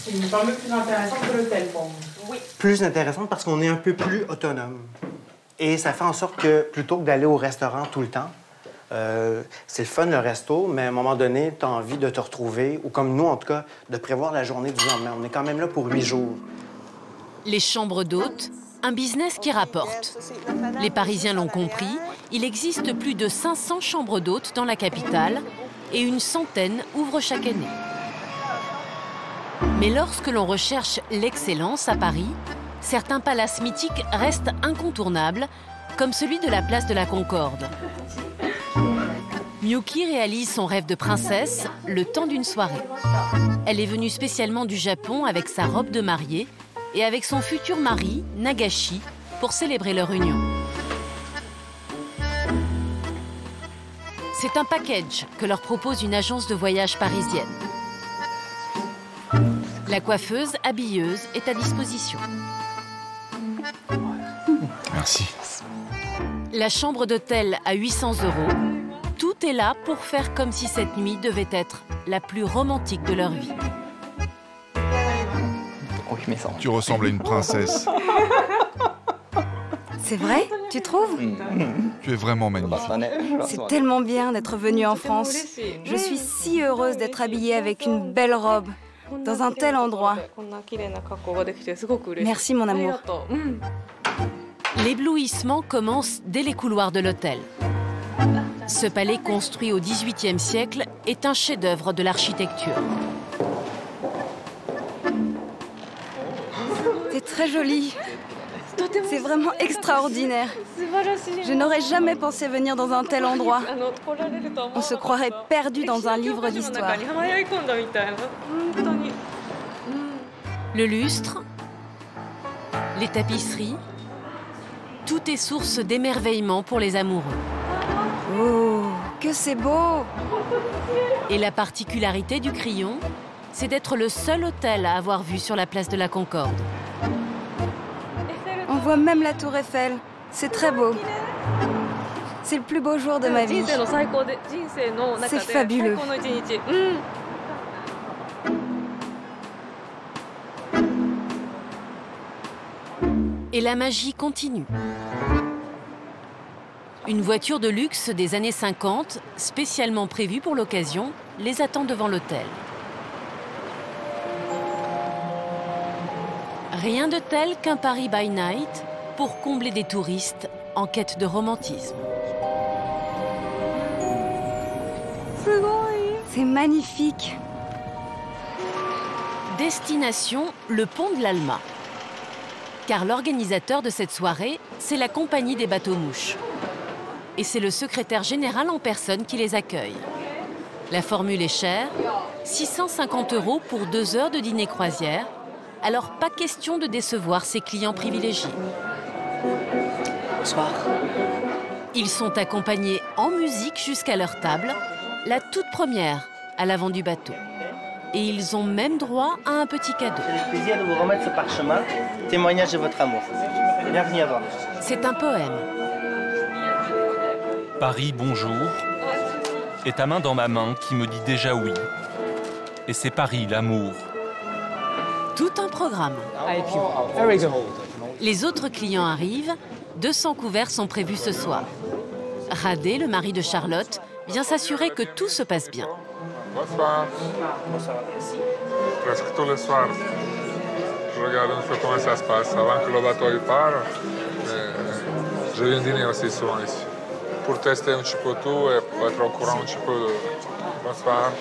C'est une formule plus intéressante que l'hôtel pour vous. Oui.
Plus intéressante parce qu'on est un peu plus autonome. Et ça fait en sorte que plutôt que d'aller au restaurant tout le temps, c'est le fun le resto, mais à un moment donné, tu as envie de te retrouver, ou comme nous en tout cas, de prévoir la journée du lendemain. On est quand même là pour 8 jours.
Les chambres d'hôtes, un business qui rapporte. Les Parisiens l'ont compris, il existe plus de 500 chambres d'hôtes dans la capitale et une centaine ouvrent chaque année. Mais lorsque l'on recherche l'excellence à Paris, certains palaces mythiques restent incontournables, comme celui de la place de la Concorde. Miyuki réalise son rêve de princesse le temps d'une soirée. Elle est venue spécialement du Japon avec sa robe de mariée et avec son futur mari, Nagashi, pour célébrer leur union. C'est un package que leur propose une agence de voyage parisienne. La coiffeuse habilleuse est à disposition.
Merci.
La chambre d'hôtel à 800 €. Tout est là pour faire comme si cette nuit devait être la plus romantique de leur vie.
Tu ressembles à une princesse.
C'est vrai? Tu trouves?
Tu es vraiment magnifique.
C'est tellement bien d'être venue en France. Je suis si heureuse d'être habillée avec une belle robe, dans un tel endroit. Merci, mon amour.
L'éblouissement commence dès les couloirs de l'hôtel. Ce palais construit au XVIIIe siècle est un chef-d'œuvre de l'architecture.
C'est très joli.
C'est vraiment extraordinaire. Je n'aurais jamais pensé venir dans un tel endroit. On se croirait perdu dans un livre d'histoire.
Le lustre, les tapisseries, tout est source d'émerveillement pour les amoureux.
Oh, que c'est beau!
Et la particularité du Crillon, c'est d'être le seul hôtel à avoir vue sur la place de la Concorde.
On voit même la tour Eiffel. C'est très beau. C'est le plus beau jour de ma vie. C'est fabuleux.
Et la magie continue. Une voiture de luxe des années 50, spécialement prévue pour l'occasion, les attend devant l'hôtel. Rien de tel qu'un Paris by night pour combler des touristes en quête de romantisme.
C'est magnifique.
Destination, le pont de l'Alma. Car l'organisateur de cette soirée, c'est la compagnie des bateaux-mouches. Et c'est le secrétaire général en personne qui les accueille. La formule est chère, 650 € pour 2 heures de dîner croisière. Alors pas question de décevoir ses clients privilégiés.
Bonsoir.
Ils sont accompagnés en musique jusqu'à leur table, la toute première à l'avant du bateau. Et ils ont même droit à un petit cadeau.
C'est le plaisir de vous remettre ce parchemin, témoignage de votre amour. Bienvenue à bord.
C'est un poème.
Paris, bonjour. Et ta main dans ma main qui me dit déjà oui. Et c'est Paris, l'amour.
Tout un programme. Les autres clients arrivent. 200 couverts sont prévus ce soir. Radé, le mari de Charlotte, vient s'assurer que tout se passe bien.
Bonsoir. Presque tous les soirs, je regarde un peu comment ça se passe avant que le bateau parte. Je viens dîner aussi souvent ici pour tester un petit peu tout et pour être au courant un petit peu de... Bonsoir.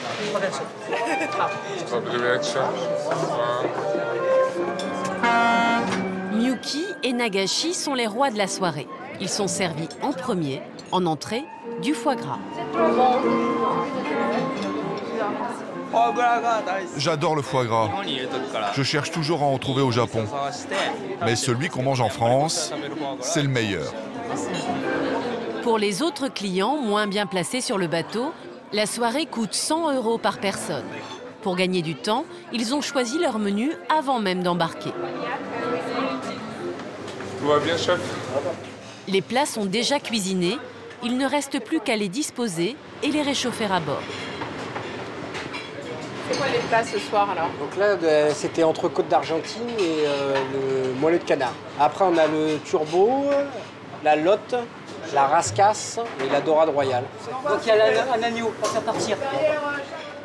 Miyuki et Nagashi sont les rois de la soirée. Ils sont servis en premier, en entrée, du foie gras.
J'adore le foie gras. Je cherche toujours à en trouver au Japon. Mais celui qu'on mange en France, c'est le meilleur.
Pour les autres clients moins bien placés sur le bateau, la soirée coûte 100 € par personne. Pour gagner du temps, ils ont choisi leur menu avant même d'embarquer.
Tout va bien, chef?
Les plats sont déjà cuisinés. Il ne reste plus qu'à les disposer et les réchauffer à bord.
C'est quoi les plats ce soir alors?
Donc là, c'était entrecôte d'Argentine et le moelleux de canard. Après, on a le turbo, la lotte, la rascasse et la dorade royale.
Donc il y a un agneau, on va faire partir.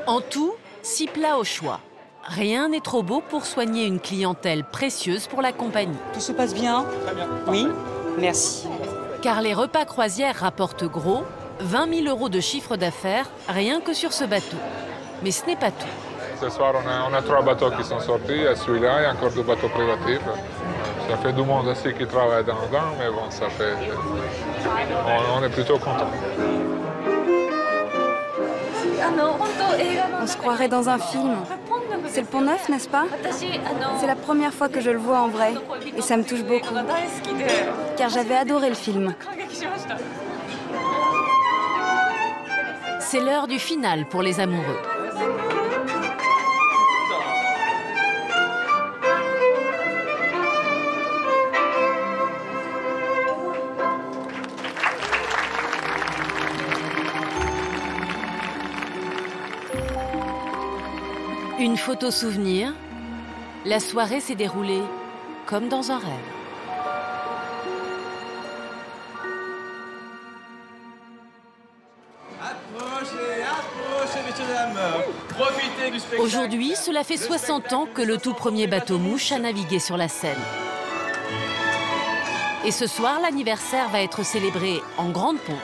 En tout, 6 plats au choix. Rien n'est trop beau pour soigner une clientèle précieuse pour la compagnie.
Tout se passe bien?
Très bien.
Oui, merci.
Car les repas croisières rapportent gros, 20 000 € de chiffre d'affaires rien que sur ce bateau. Mais ce n'est pas tout.
Ce soir, on a 3 bateaux qui sont sortis. Il y a celui-là et encore 2 bateaux privatifs. Ça fait du monde aussi qui travaille dedans, mais bon, ça fait... On est plutôt contents.
On se croirait dans un film. C'est le Pont Neuf, n'est-ce pas? C'est la première fois que je le vois en vrai. Et ça me touche beaucoup. Car j'avais adoré le film.
C'est l'heure du final pour les amoureux. Une photo souvenir. La soirée s'est déroulée comme dans un rêve. Aujourd'hui, cela fait 60 ans que le tout premier bateau-mouche a navigué sur la Seine. Et ce soir, l'anniversaire va être célébré en grande pompe.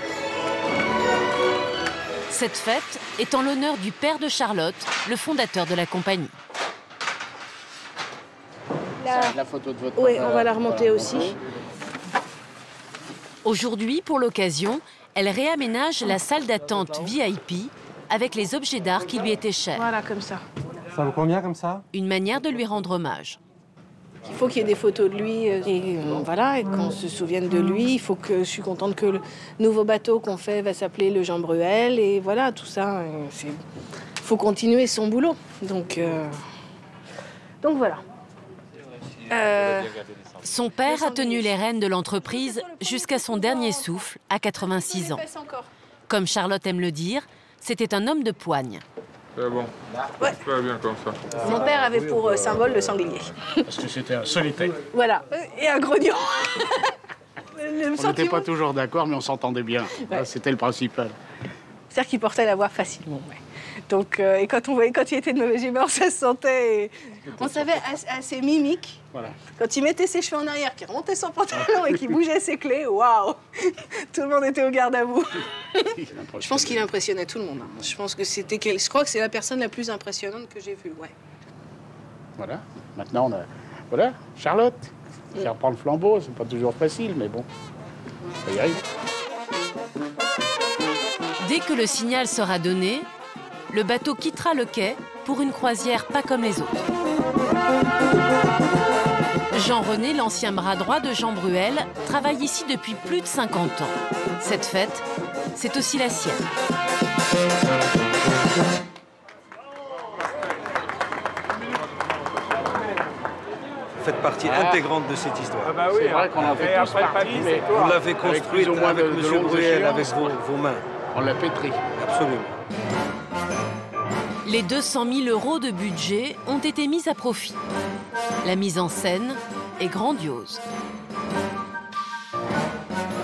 Cette fête est en l'honneur du père de Charlotte, le fondateur de la compagnie.
La
La photo de votre...
Oui, on va la remonter aussi.
Aujourd'hui, pour l'occasion, elle réaménage la salle d'attente VIP avec les objets d'art qui lui étaient chers.
Voilà, comme ça.
Ça vaut combien comme ça?
Une manière de lui rendre hommage.
Il faut qu'il y ait des photos de lui et voilà, et qu'on se souvienne de lui. Il faut que je suis contente que le nouveau bateau qu'on fait va s'appeler le Jean Bruel et voilà, tout ça. Il faut continuer son boulot. Donc voilà.
Son père a tenu les rênes de l'entreprise jusqu'à son dernier souffle, à 86 ans. Comme Charlotte aime le dire, c'était un homme de poigne.
C'est bon,
ouais.
Très bien comme ça.
Mon père avait pour symbole le sanglier.
Parce que c'était un solitaire.
Voilà, et un grognon.
On n'était pas toujours d'accord, mais on s'entendait bien. Ouais. C'était le principal.
C'est-à-dire qu'il portait la voix facilement. Ouais. Donc, et quand on voyait, quand il était de mauvaise humeur, ça se sentait. On savait à ses mimiques. Voilà. Quand il mettait ses cheveux en arrière, qu'il remontait son pantalon et qu'il bougeait ses clés, waouh! Tout le monde était au garde à vous. Je pense qu'il impressionnait tout le monde. Hein. Je pense que c'était, je crois que c'est la personne la plus impressionnante que j'ai vue. Ouais.
Voilà. Maintenant, on a, voilà, Charlotte. Faire prendre le flambeau, c'est pas toujours facile, mais bon, ça y arrive.
Dès que le signal sera donné, le bateau quittera le quai pour une croisière pas comme les autres. Jean-René, l'ancien bras droit de Jean Bruel, travaille ici depuis plus de 50 ans. Cette fête, c'est aussi la sienne.
Vous faites partie intégrante de cette histoire.
Ah bah oui, c'est vrai qu'on en fait tous partie, mais
vous l'avez construite avec M. Bruel, avec vos mains.
On l'a pétri.
Absolument.
Les 200 000 € de budget ont été mis à profit. La mise en scène est grandiose.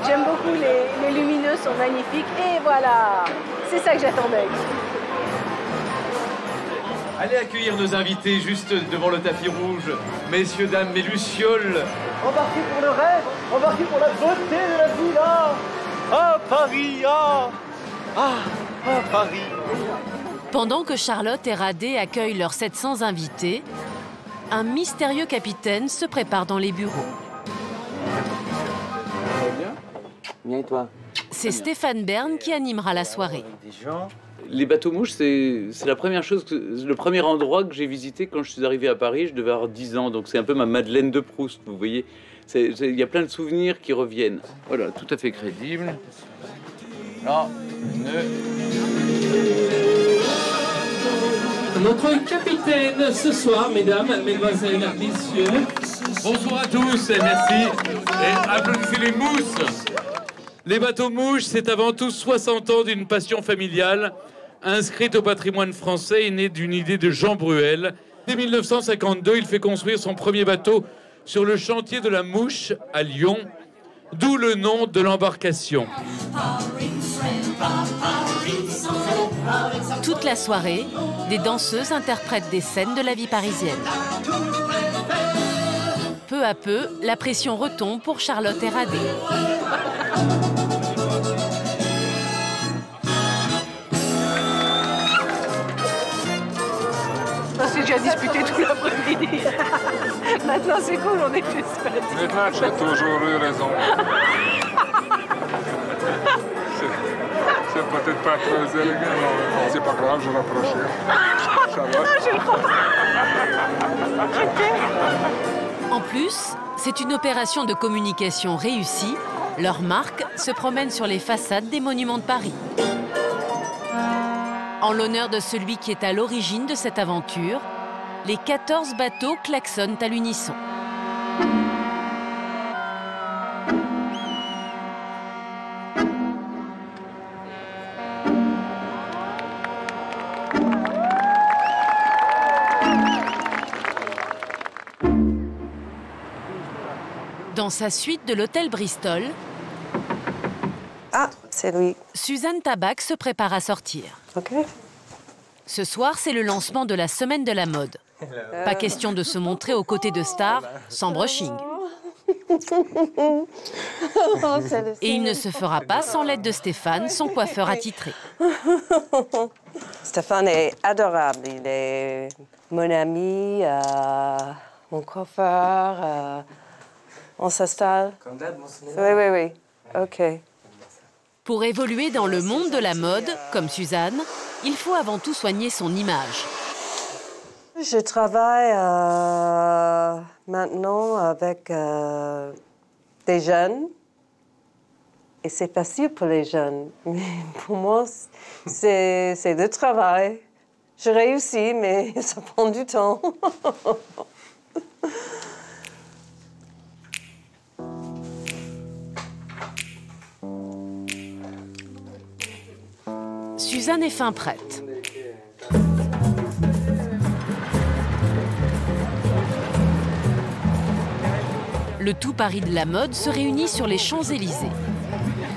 J'aime beaucoup, les lumineux sont magnifiques. Et voilà, c'est ça que j'attendais.
Allez accueillir nos invités juste devant le tapis rouge. Messieurs, dames, mes lucioles.
Embarquez pour le rêve, embarquez pour la beauté de la vie, là. Ah, Paris, ah, Paris.
Pendant que Charlotte et Radé accueillent leurs 700 invités, un mystérieux capitaine se prépare dans les bureaux.
Bien et toi?
C'est Stéphane Bern qui animera la soirée.
Les bateaux mouches, c'est la première chose, le premier endroit que j'ai visité quand je suis arrivé à Paris. Je devais avoir 10 ans, donc c'est un peu ma Madeleine de Proust, vous voyez. Il y a plein de souvenirs qui reviennent. Voilà, tout à fait crédible. Là,
Notre capitaine ce soir, mesdames, mesdemoiselles, messieurs.
Bonsoir à tous et merci. Et applaudissez les mousses. Les bateaux mouches, c'est avant tout 60 ans d'une passion familiale inscrite au patrimoine français et née d'une idée de Jean Bruel. Dès 1952, il fait construire son premier bateau sur le chantier de la Mouche à Lyon, d'où le nom de l'embarcation.
Toute la soirée, des danseuses interprètent des scènes de la vie parisienne. Peu à peu, la pression retombe pour Charlotte et Radé.
On s'est déjà disputé tout l'après-midi. Maintenant, c'est cool, on est juste fatigués.
Maintenant, j'ai toujours eu raison. C'est peut-être pas très élégant, mais c'est pas grave, je rapproche.
Non, je le crois pas.
En plus, c'est une opération de communication réussie. Leur marque se promène sur les façades des monuments de Paris. En l'honneur de celui qui est à l'origine de cette aventure, les 14 bateaux klaxonnent à l'unisson. Dans sa suite de l'hôtel Bristol,
c'est lui.
Suzanne Tabac se prépare à sortir. Ce soir, c'est le lancement de la semaine de la mode. Pas question de se montrer aux côtés de stars sans brushing. Et il ne se fera pas sans l'aide de Stéphane, son coiffeur attitré.
Stéphane est adorable. Il est mon ami.
mon coiffeur, on s'installe.
Comme d'hab, mon cinéma.
Oui. OK.
Pour évoluer dans le monde de la mode, comme Suzanne, il faut avant tout soigner son image.
Je travaille maintenant avec des jeunes. Et c'est facile pour les jeunes. Mais pour moi, c'est du travail. Je réussis, mais ça prend du temps.
Suzanne est fin prête. Le tout Paris de la mode se réunit sur les Champs-Élysées.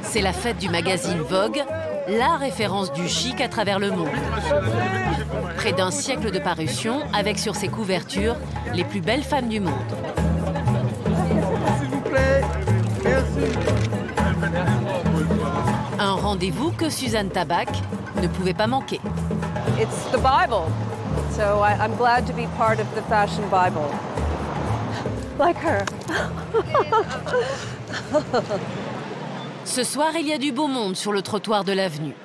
C'est la fête du magazine Vogue, la référence du chic à travers le monde. Près d'un siècle de parution, avec sur ses couvertures les plus belles femmes du monde.
S'il vous plaît, merci.
Un rendez-vous que Suzanne Tabak ne pouvait pas manquer.
It's the Bible, so I'm glad to be part of the fashion Bible. Like her.
Ce soir, il y a du beau monde sur le trottoir de l'avenue.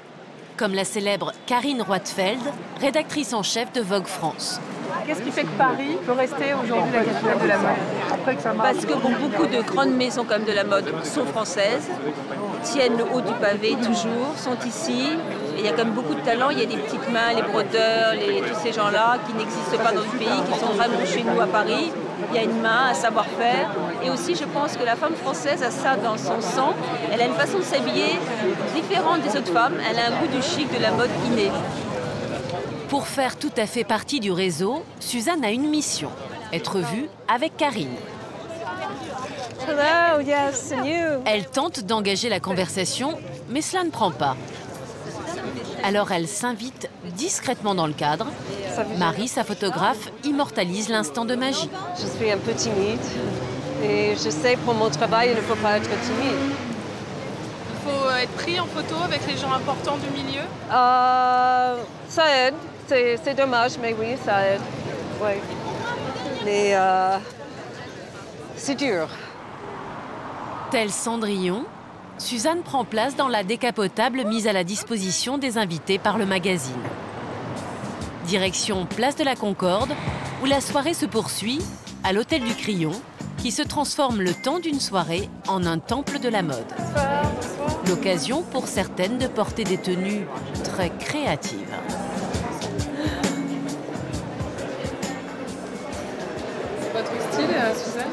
Comme la célèbre Karine Roitfeld, rédactrice en chef de Vogue France.
Qu'est-ce qui fait que Paris peut rester aujourd'hui la capitale de la mode?
Parce que beaucoup de grandes maisons comme de la mode sont françaises, tiennent le haut du pavé toujours, sont ici. Et il y a quand même beaucoup de talents, il y a des petites mains, les brodeurs, tous ces gens-là qui n'existent pas dans le pays, qui sont vraiment chez nous à Paris. Il y a une main, un savoir-faire. Et aussi, je pense que la femme française a ça dans son sang. Elle a une façon de s'habiller différente des autres femmes. Elle a un goût du chic, de la mode inné.
Pour faire tout à fait partie du réseau, Suzanne a une mission, être vue avec Karine.
Hello, yes, and you?
Elle tente d'engager la conversation, mais cela ne prend pas. Alors elle s'invite discrètement dans le cadre. Marie, sa photographe, immortalise l'instant de magie.
Je suis un peu timide et je sais pour mon travail, il ne faut pas être timide.
Il faut être pris en photo avec les gens importants du milieu?
Ça aide. C'est dommage, mais oui, ça aide. Oui. Mais c'est dur.
Tel Cendrillon, Suzanne prend place dans la décapotable mise à la disposition des invités par le magazine. Direction Place de la Concorde, où la soirée se poursuit à l'Hôtel du Crillon, qui se transforme le temps d'une soirée en un temple de la mode. L'occasion pour certaines de porter des tenues très créatives.
C'est votre style, Suzanne?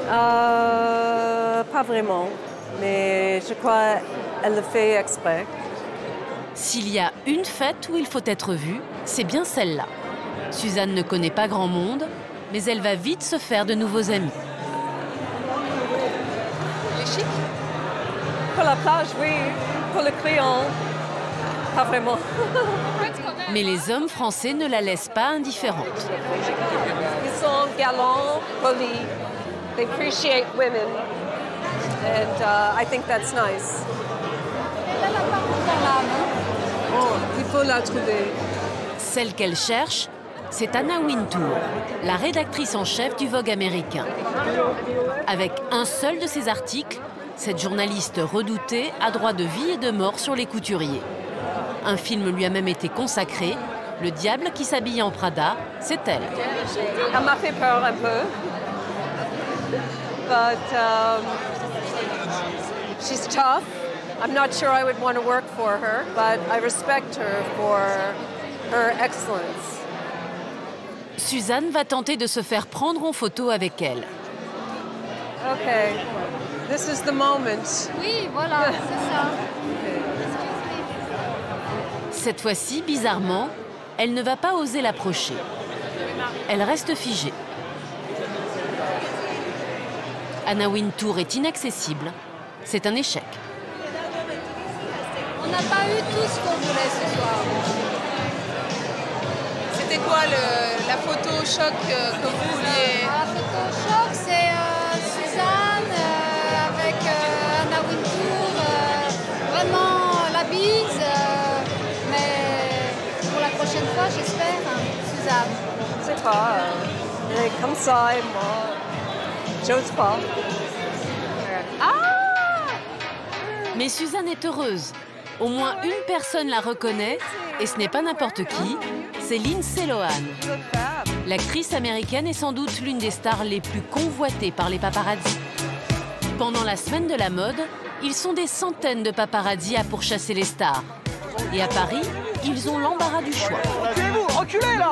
Pas vraiment, mais je crois qu'elle le fait exprès.
S'il y a une fête où il faut être vue, c'est bien celle-là. Suzanne ne connaît pas grand monde, mais elle va vite se faire de nouveaux amis.
Elle est chic?
Pour la plage, oui. Pour le crayon, pas vraiment.
Mais les hommes français ne la laissent pas indifférente.
Ils sont galants, polis. They appreciate women. And I think that's nice. Oh, il faut la trouver.
Celle qu'elle cherche, c'est Anna Wintour, la rédactrice en chef du Vogue américain. Avec un seul de ses articles, cette journaliste redoutée a droit de vie et de mort sur les couturiers. Un film lui a même été consacré. Le diable qui s'habille en Prada, c'est elle.
Elle m'a fait peur un peu. But she's tough. I'm not sure I would want to work for her, but I respect her for her excellence.
Suzanne va tenter de se faire prendre en photo avec elle.
Okay, this is the moment.
Oui, voilà, c'est ça.
Cette fois-ci, bizarrement, elle ne va pas oser l'approcher. Elle reste figée. Anna Wintour est inaccessible. C'est un échec.
On n'a pas eu tout ce qu'on voulait ce soir.
C'était quoi la photo choc que vous vouliez?
La photo choc, c'est Suzanne avec Anna Wintour. Vraiment la bise. Mais pour la prochaine fois, j'espère, Suzanne.
Je sais pas. Elle est comme ça et moi.
J'ose pas.
Mais Suzanne est heureuse. Au moins une personne la reconnaît, et ce n'est pas n'importe qui, c'est Lindsay Lohan. L'actrice américaine est sans doute l'une des stars les plus convoitées par les paparazzis. Pendant la semaine de la mode, ils sont des centaines de paparazzis à pourchasser les stars. Et à Paris, ils ont l'embarras du choix.
Reculez-vous, reculez là!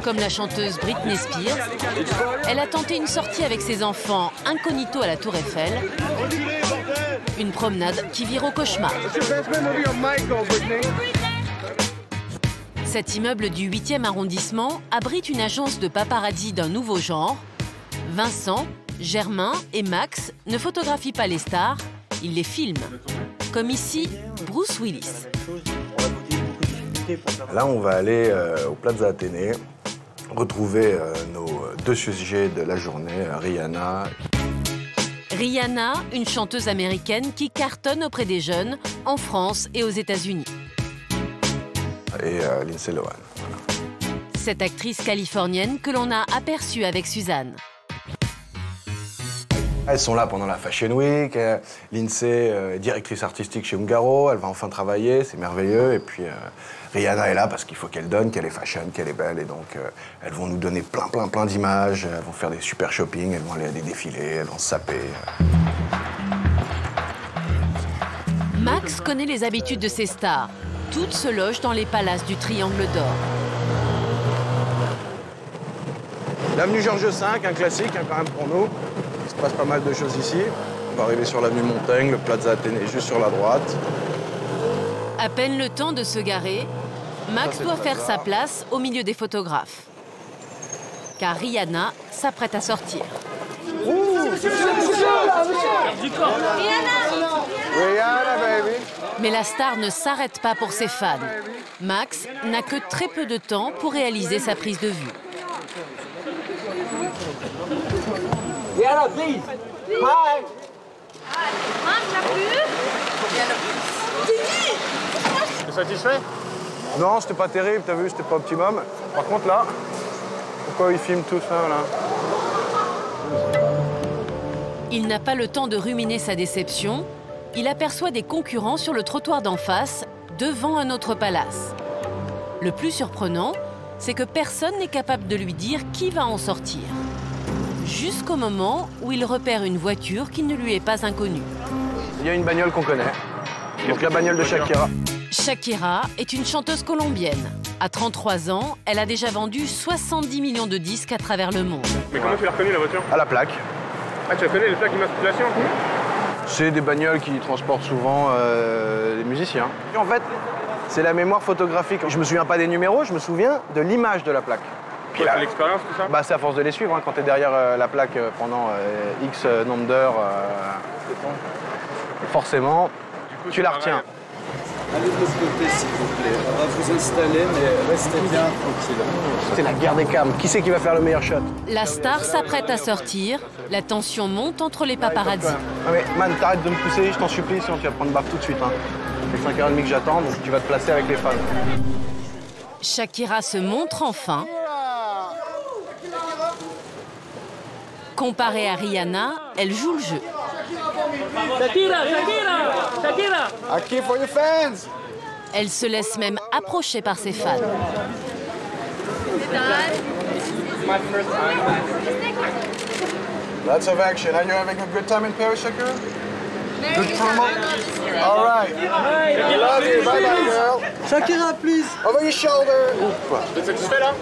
Comme la chanteuse Britney Spears, elle a tenté une sortie avec ses enfants incognito à la Tour Eiffel. Une promenade qui vire au cauchemar. Cet immeuble du 8e arrondissement abrite une agence de paparazzi d'un nouveau genre. Vincent, Germain et Max ne photographient pas les stars, ils les filment. Comme ici, Bruce Willis.
Là, on va aller au Plaza Athénée, retrouver nos deux sujets de la journée, Rihanna.
Rihanna, une chanteuse américaine qui cartonne auprès des jeunes, en France et aux États-Unis.
Et Lindsay Lohan.
Cette actrice californienne que l'on a aperçue avec Suzanne.
Elles sont là pendant la Fashion Week. Lindsay est directrice artistique chez Ungaro. Elle va enfin travailler, c'est merveilleux. Et puis Rihanna est là parce qu'il faut qu'elle donne, qu'elle est fashion, qu'elle est belle. Et donc elles vont nous donner plein d'images. Elles vont faire des super shopping, elles vont aller à des défilés, elles vont se saper.
Max connaît les habitudes de ses stars. Toutes se logent dans les palaces du Triangle d'Or.
L'avenue Georges V, un classique quand même pour nous. Il se passe pas mal de choses ici. On va arriver sur l'avenue Montaigne, le Plaza Athénée juste sur la droite.
À peine le temps de se garer, Max doit faire sa place au milieu des photographes. Car Rihanna s'apprête à sortir.
Rihanna, baby.
Mais la star ne s'arrête pas pour ses fans. Max n'a que très peu de temps pour réaliser sa prise de vue.
Rihanna, please. Hi.
T'es satisfait? Non, c'était pas terrible, t'as vu, c'était pas optimum. Par contre là, pourquoi ils filment tout ça là?
Il n'a pas le temps de ruminer sa déception. Il aperçoit des concurrents sur le trottoir d'en face, devant un autre palace. Le plus surprenant, c'est que personne n'est capable de lui dire qui va en sortir. Jusqu'au moment où il repère une voiture qui ne lui est pas inconnue.
Il y a une bagnole qu'on connaît. Donc la bagnole de Shakira.
Shakira est une chanteuse colombienne. À 33 ans, elle a déjà vendu 70 millions de disques à travers le monde.
Mais comment tu l'as reconnue, la voiture?
À la plaque.
Ah, tu la connais, les plaques d'immatriculation?
C'est des bagnoles qui transportent souvent les musiciens. Et en fait, c'est la mémoire photographique. Je me souviens pas des numéros, je me souviens de l'image de la plaque.
C'est l'expérience, tout ça?
Bah, c'est à force de les suivre, hein, quand tu es derrière la plaque pendant X nombre d'heures. Forcément, tu la retiens.
Allez de l'autre côté, s'il vous plaît. On va vous installer, mais restez bien tranquille.
C'est la guerre des cams. Qui c'est qui va faire le meilleur shot?
La star s'apprête à sortir. La tension monte entre les paparazzis.
Ah mais man, t'arrêtes de me pousser, je t'en supplie, sinon tu vas prendre baffe tout de suite. Hein. C'est 5h30 que j'attends, donc tu vas te placer avec les fans.
Shakira se montre enfin. Comparée à Rihanna, elle joue le jeu.
Shakira, Shakira, Shakira.
Aki for your fans.
Elle se laisse même approcher par ses fans.
Lots of action. Are you having a good time in Paris, Shakira? Good promo? All right. I love you. Bye bye, girl.
Shakira, please.
Over your shoulder.
Vous êtes satisfait, là?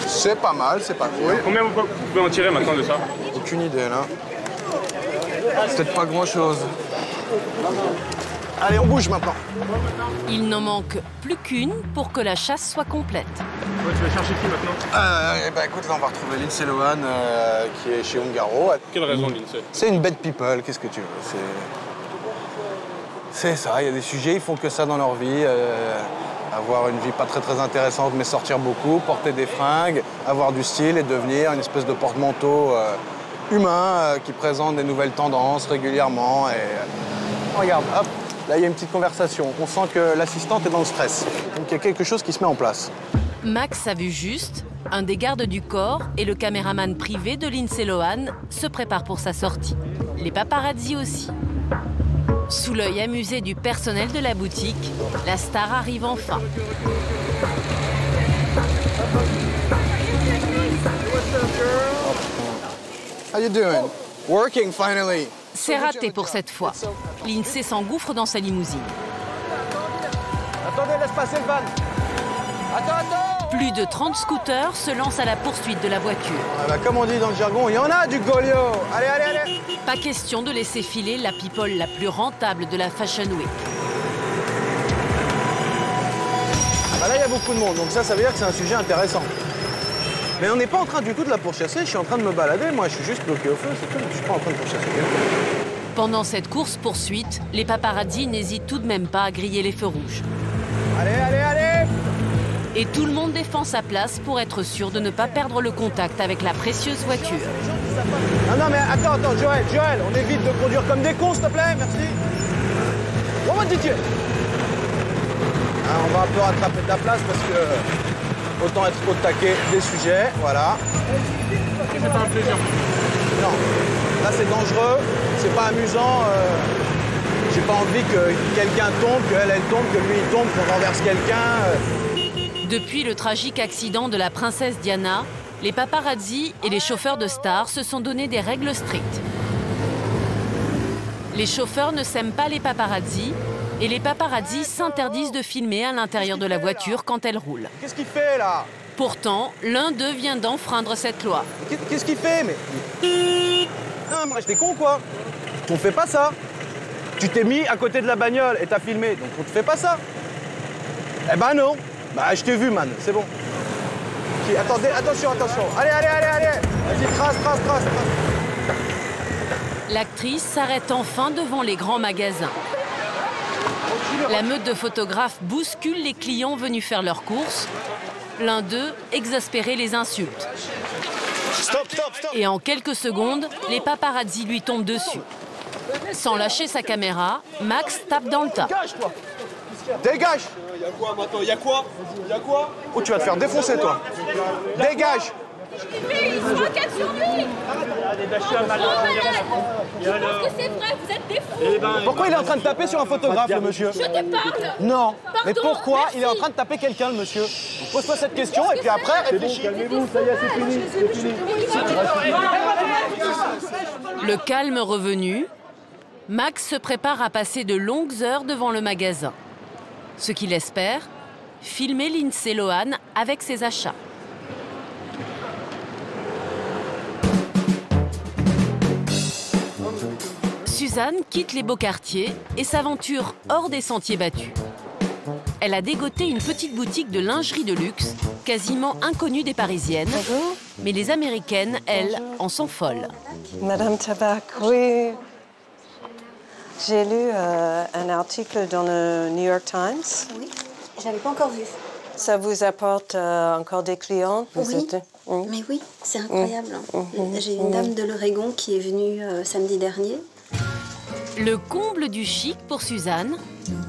C'est pas mal, c'est pas cool.
Combien vous pouvez en tirer maintenant de ça?
Aucune idée, là. Peut-être pas grand-chose. Allez, on bouge maintenant.
Il n'en manque plus qu'une pour que la chasse soit complète.
Ouais, tu vas chercher qui maintenant?
Écoute, là, on va retrouver Lindsay Lohan qui est chez Ungaro.
Quelle raison, Lindsay?
C'est une bad people, qu'est-ce que tu veux? C'est ça, il y a des sujets, ils font que ça dans leur vie. Avoir une vie pas très intéressante, mais sortir beaucoup, porter des fringues, avoir du style et devenir une espèce de porte-manteau humain qui présente des nouvelles tendances régulièrement. Et regarde, hop, là il y a une petite conversation. On sent que l'assistante est dans le stress. Donc il y a quelque chose qui se met en place.
Max a vu juste. Un des gardes du corps et le caméraman privé de Lindsay Lohan se préparent pour sa sortie. Les paparazzi aussi. Sous l'œil amusé du personnel de la boutique, la star arrive enfin.
How you doing? Working finally.
C'est raté pour cette fois. Lindsay s'engouffre dans sa limousine.
Attendez, laisse passer le van. Attends.
Plus de 30 scooters se lancent à la poursuite de la voiture.
Ah bah, comme on dit dans le jargon, il y en a du Golio. Allez.
Pas question de laisser filer la people la plus rentable de la Fashion Week.
Ah bah là, il y a beaucoup de monde, donc ça veut dire que c'est un sujet intéressant. Mais on n'est pas en train du tout de la pourchasser, je suis en train de me balader, moi je suis juste bloqué au feu, c'est tout, je suis pas en train de pourchasser.
Pendant cette course-poursuite, les paparazzi n'hésitent tout de même pas à griller les feux rouges.
Allez.
Et tout le monde défend sa place pour être sûr de ne pas perdre le contact avec la précieuse voiture.
Non, mais attends, Joël, on évite de conduire comme des cons, s'il te plaît, merci. Comment dis-tu?
On va un peu rattraper de la place parce que autant être au taquet des sujets, voilà.
C'est pas un plaisir.
Non, là c'est dangereux, c'est pas amusant. J'ai pas envie que quelqu'un tombe, qu'elle tombe, que lui il tombe, qu'on renverse quelqu'un.
Depuis le tragique accident de la princesse Diana, les paparazzi et les chauffeurs de stars se sont donné des règles strictes. Les chauffeurs ne s'aiment pas les paparazzi et les paparazzi s'interdisent de filmer à l'intérieur de la voiture quand elle roule.
Qu'est-ce qu'il fait là?
Pourtant, l'un d'eux vient d'enfreindre cette loi.
Qu'est-ce qu'il fait? Mais non, moi j'étais con quoi? On fait pas ça. Tu t'es mis à côté de la bagnole et t'as filmé, donc on te fait pas ça. Eh ben non. Bah je t'ai vu, man, c'est bon. Okay, attendez, attention. Allez. Vas-y, trace.
L'actrice s'arrête enfin devant les grands magasins. La meute de photographes bouscule les clients venus faire leurs courses. L'un d'eux, exaspéré, les insulte.
Stop.
Et en quelques secondes, les paparazzi lui tombent dessus. Sans lâcher sa caméra, Max tape dans le tas.
Dégage.
Y'a quoi maintenant? Y'a quoi?
Oh, tu vas te faire défoncer, toi. Dégage.
Il se moquent sur lui. Je pense que c'est vrai, vous êtes des fous.
Pourquoi il est en train de taper sur un photographe, le monsieur?
Je te parle.
Non. Mais
Pardon,
pourquoi
merci.
il est en train de taper quelqu'un, le monsieur? Pose-toi cette question et puis après, réfléchis.
Calmez-vous, ça y est, c'est fini.
Le calme revenu, Max se prépare à passer de longues heures devant le magasin. Ce qu'il espère, filmer Lindsay Lohan avec ses achats. Suzanne quitte les beaux quartiers et s'aventure hors des sentiers battus. Elle a dégoté une petite boutique de lingerie de luxe, quasiment inconnue des Parisiennes.
Bonjour.
Mais les Américaines, elles, en sont folles.
Madame Tabac, oui. J'ai lu un article dans le New York Times.
Oui, je l'avais pas encore vu.
Ça vous apporte encore des clients?
Oui, mais oui, c'est incroyable. J'ai une dame de l'Oregon qui est venue samedi dernier.
Le comble du chic pour Suzanne,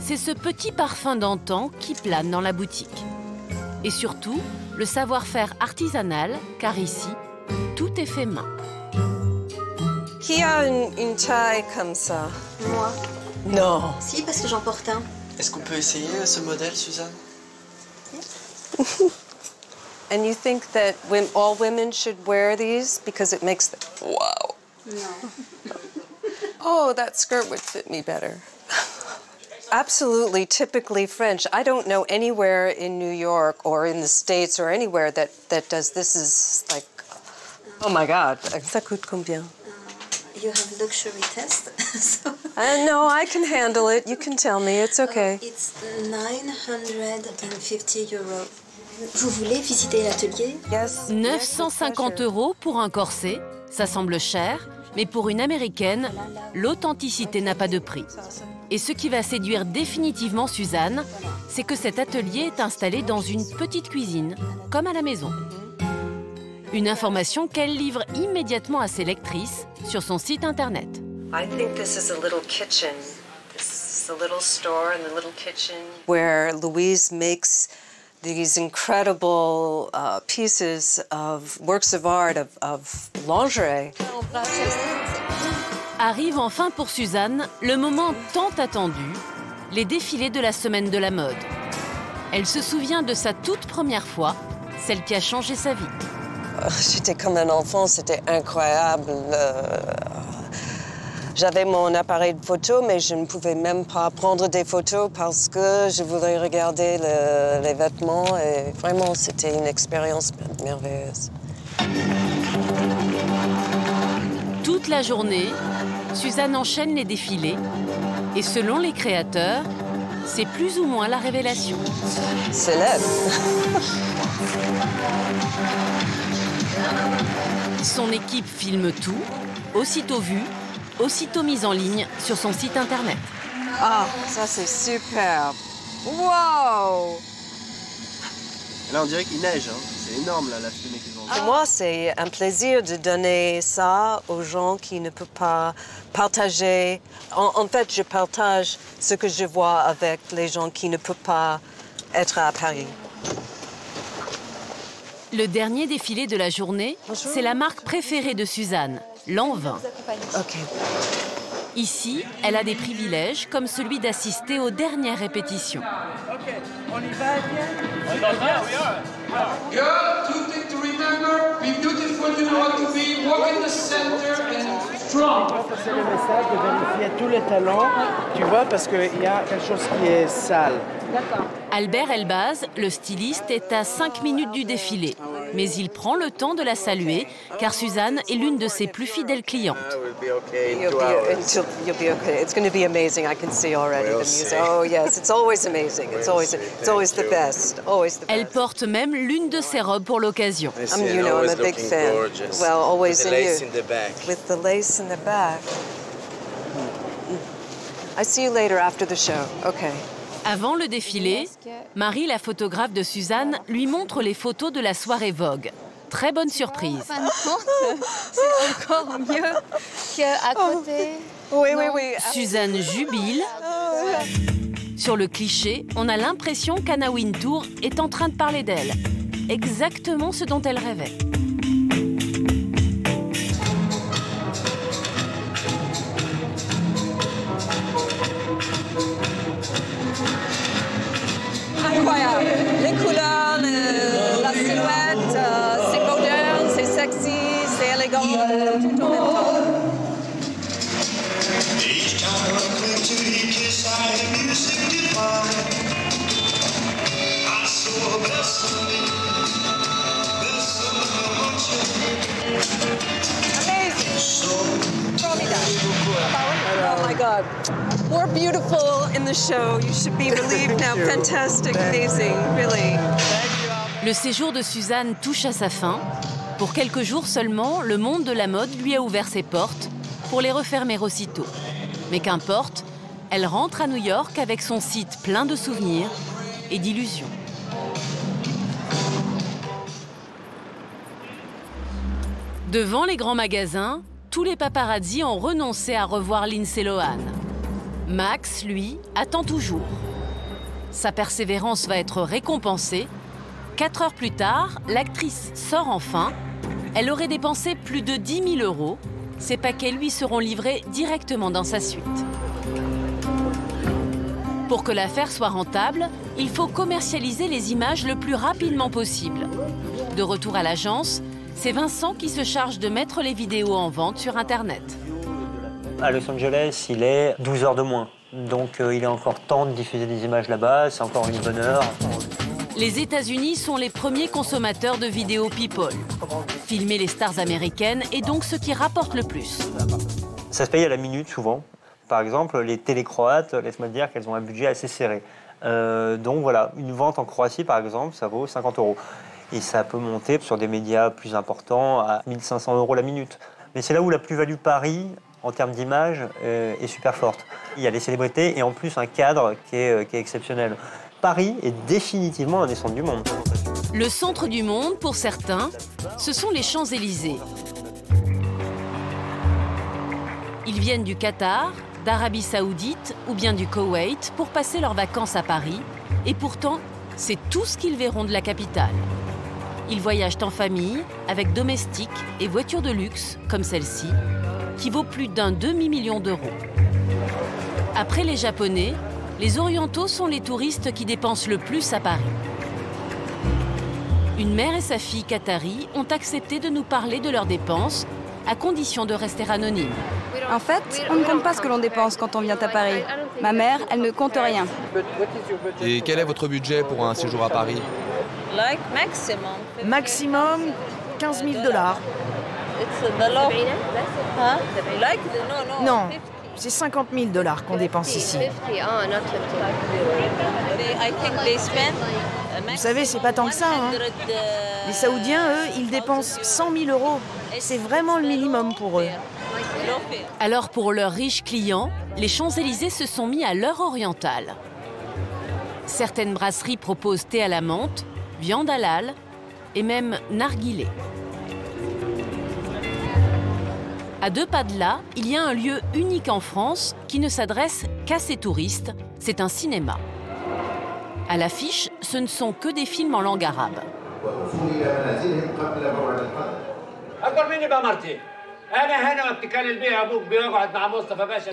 c'est ce petit parfum d'antan qui plane dans la boutique. Et surtout, le savoir-faire artisanal, car ici, tout est fait main.
Qui a une taille comme ça?
Moi.
Non.
Si, parce que j'en porte un.
Est-ce qu'on peut essayer ce modèle, Suzanne?
And you think that all women should wear these because it makes them... Wow.
No.
Oh, that skirt would fit me better. Absolutely, typically French. I don't know anywhere in New York or in the States or anywhere that does this is like... Oh my God. Ça coûte combien?
You have luxury test. So
No, I can handle it. You can tell me. It's okay.
It's 950 euros. Vous voulez visiter l'atelier?
Yes.
950 € pour un corset, ça semble cher, mais pour une Américaine, l'authenticité n'a pas de prix. Et ce qui va séduire définitivement Suzanne, c'est que cet atelier est installé dans une petite cuisine, comme à la maison. Une information qu'elle livre immédiatement à ses lectrices sur son site internet.
I think this is a little kitchen. This is a little store and a little kitchen where Louise makes these incredible pieces of works of art of lingerie.
Arrive enfin pour Suzanne le moment tant attendu, les défilés de la semaine de la mode. Elle se souvient de sa toute première fois, celle qui a changé sa vie.
J'étais comme un enfant, c'était incroyable. J'avais mon appareil de photo, mais je ne pouvais même pas prendre des photos parce que je voulais regarder les vêtements. Et vraiment, c'était une expérience merveilleuse.
Toute la journée, Suzanne enchaîne les défilés. Et selon les créateurs, c'est plus ou moins la révélation.
Célèbre.
Son équipe filme tout, aussitôt vu, aussitôt mise en ligne sur son site internet.
Ah, ça c'est superbe. Wow!
Là, on dirait qu'il neige, hein. C'est énorme, là, la fumée qu'ils ont.
Pour moi, c'est un plaisir de donner ça aux gens qui ne peuvent pas partager. En fait, je partage ce que je vois avec les gens qui ne peuvent pas être à Paris.
Le dernier défilé de la journée, c'est la marque préférée de Suzanne, l'An 20.
OK.
Ici, elle a des privilèges comme celui d'assister aux dernières répétitions.
OK, on y va,
Girl, two things to remember, be beautiful, you know how to be, walk in the center and strong.
C'est le message de vérifier tous les talents, tu vois, parce qu'il y a quelque chose qui est sale.
D'accord. Albert Elbaz, le styliste, est à 5 minutes du défilé. Mais il prend le temps de la saluer, car Suzanne est l'une de ses plus fidèles clientes.
You'll be okay. It's going to be amazing. I can see already the music. Oh yes, it's always amazing. It's always the best. Always the best.
Elle porte même l'une de ses robes pour l'occasion.
You know, I'm a big fan. Well, always in you. With the lace in the back. I see you later after the show. Okay.
Avant le défilé, Marie, la photographe de Suzanne, lui montre les photos de la soirée Vogue. Très bonne surprise.
C'est encore mieux qu'à côté.
Oui.
Suzanne jubile. Sur le cliché, on a l'impression qu'Anna Wintour est en train de parler d'elle. Exactement ce dont elle rêvait.
Incroyable. Les couleurs, la silhouette, c'est moderne, c'est sexy, c'est élégant, tout en même temps. Oh my God. More beautiful in the show. You should be relieved now. Fantastic, amazing, really.
Le séjour de Suzanne touche à sa fin. Pour quelques jours seulement, le monde de la mode lui a ouvert ses portes pour les refermer aussitôt. Mais qu'importe, elle rentre à New York avec son site plein de souvenirs et d'illusions. Devant les grands magasins, tous les paparazzis ont renoncé à revoir Lindsay Lohan. Max, lui, attend toujours. Sa persévérance va être récompensée. 4 heures plus tard, l'actrice sort enfin. Elle aurait dépensé plus de 10 000 €. Ces paquets lui seront livrés directement dans sa suite. Pour que l'affaire soit rentable, il faut commercialiser les images le plus rapidement possible. De retour à l'agence, c'est Vincent qui se charge de mettre les vidéos en vente sur Internet.
À Los Angeles, il est 12 heures de moins. Donc il est encore temps de diffuser des images là-bas, c'est encore une bonne heure.
Les États-Unis sont les premiers consommateurs de vidéos people. Filmer les stars américaines est donc ce qui rapporte le plus.
Ça se paye à la minute souvent. Par exemple, les télés croates, laisse-moi te dire qu'elles ont un budget assez serré. Donc voilà, une vente en Croatie par exemple, ça vaut 50 €. Et ça peut monter sur des médias plus importants à 1 500 € la minute. Mais c'est là où la plus-value Paris, en termes d'image, est super forte. Il y a les célébrités et en plus un cadre qui est exceptionnel. Paris est définitivement un des centres du monde.
Le centre du monde, pour certains, ce sont les Champs-Élysées. Ils viennent du Qatar, d'Arabie Saoudite ou bien du Koweït pour passer leurs vacances à Paris. Et pourtant, C'est tout ce qu'ils verront de la capitale. Ils voyagent en famille, avec domestiques et voitures de luxe, comme celle-ci, qui vaut plus d'un demi-million d'euros. Après les Japonais, les Orientaux sont les touristes qui dépensent le plus à Paris. Une mère et sa fille qatari ont accepté de nous parler de leurs dépenses, à condition de rester anonymes.
En fait, on ne compte pas ce que l'on dépense quand on vient à Paris. Ma mère, elle ne compte rien.
Et quel est votre budget pour un séjour à Paris?
Maximum 15 000 $. Non, c'est 50 000 $ qu'on dépense ici. Vous savez, c'est pas tant que ça. Hein. Les Saoudiens, eux, ils dépensent 100 000 €. C'est vraiment le minimum pour eux.
Alors pour leurs riches clients, les Champs-Élysées se sont mis à l'heure orientale. Certaines brasseries proposent thé à la menthe, viande halal et même narguilé. À 2 pas de là, il y a un lieu unique en France qui ne s'adresse qu'à ses touristes, c'est un cinéma. À l'affiche, ce ne sont que des films en langue arabe.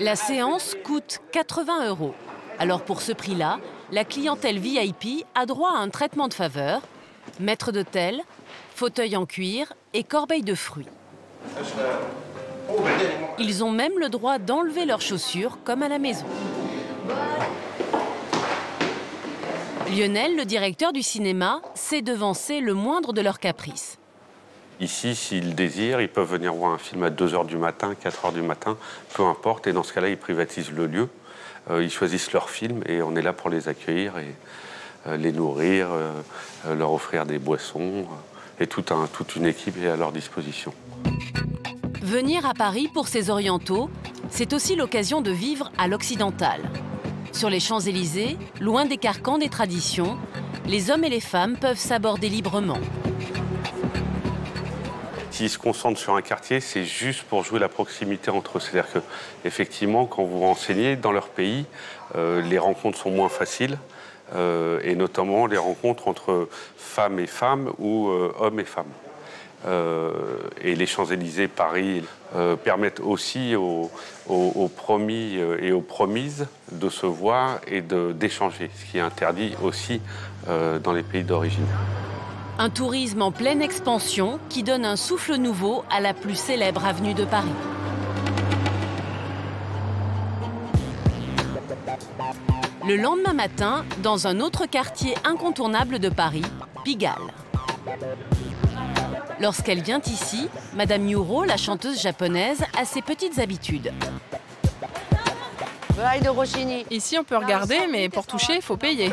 La séance coûte 80 €. Alors pour ce prix-là, la clientèle VIP a droit à un traitement de faveur, maître d'hôtel, fauteuil en cuir et corbeille de fruits. Ils ont même le droit d'enlever leurs chaussures comme à la maison. Lionel, le directeur du cinéma, sait devancer le moindre de leurs caprices.
Ici, s'ils désirent, ils peuvent venir voir un film à 2 h du matin, 4 h du matin, peu importe. Et dans ce cas-là, ils privatisent le lieu. Ils choisissent leur film et on est là pour les accueillir et les nourrir, leur offrir des boissons. Et toute une équipe est à leur disposition.
Venir à Paris pour ces Orientaux, c'est aussi l'occasion de vivre à l'occidental. Sur les Champs-Élysées, loin des carcans des traditions, les hommes et les femmes peuvent s'aborder librement.
S'ils se concentrent sur un quartier, c'est juste pour jouer la proximité entre eux. C'est-à-dire qu'effectivement, quand vous vous renseignez dans leur pays, les rencontres sont moins faciles, et notamment les rencontres entre femmes et femmes ou hommes et femmes. Et les Champs-Élysées, Paris, permettent aussi aux promis et aux promises de se voir et d'échanger, ce qui est interdit aussi dans les pays d'origine.
Un tourisme en pleine expansion qui donne un souffle nouveau à la plus célèbre avenue de Paris. Le lendemain matin, dans un autre quartier incontournable de Paris, Pigalle. Lorsqu'elle vient ici, Madame Yuro, la chanteuse japonaise, a ses petites habitudes.
Ici, on peut regarder, mais pour toucher, il faut payer.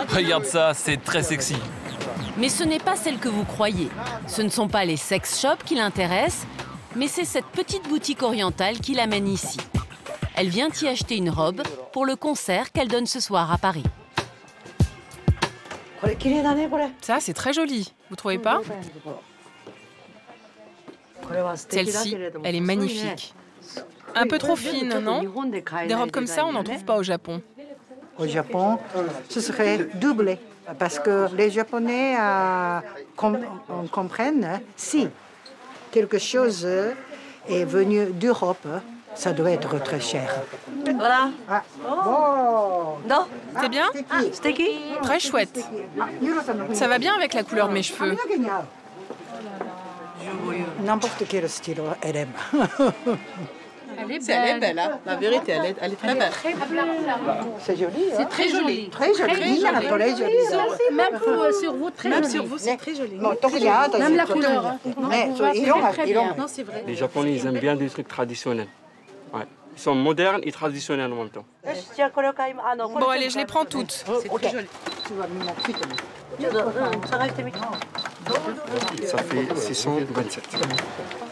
Regarde ça, c'est très sexy.
Mais ce n'est pas celle que vous croyez. Ce ne sont pas les sex shops qui l'intéressent, mais c'est cette petite boutique orientale qui l'amène ici. Elle vient y acheter une robe pour le concert qu'elle donne ce soir à Paris.
Ça, c'est très joli. Vous trouvez pas? Celle-ci, elle est magnifique. Un peu trop fine, non? Des robes comme ça, on n'en trouve pas au Japon.
Au Japon, ce serait doublé. Parce que les Japonais comprennent si quelque chose est venu d'Europe, ça doit être très cher.
Voilà.
Ah. Oh.
Non.
C'est bien?
C'était qui?
Très chouette. Ça va bien avec la couleur de mes cheveux.
N'importe quel style, elle aime.
Elle est belle, hein. La vérité, elle est très belle.
C'est joli, hein?
C'est très joli.
Très joli. Très joli.
Même sur vous, très joli. Même sur vous, c'est très joli.
Même la couleur.
Non, c'est vrai.
Les Japonais, ils aiment bien des trucs traditionnels. Ouais. Ils sont modernes et traditionnels en même temps.
Bon, allez, je les prends toutes.
C'est très joli.
Ça fait 627.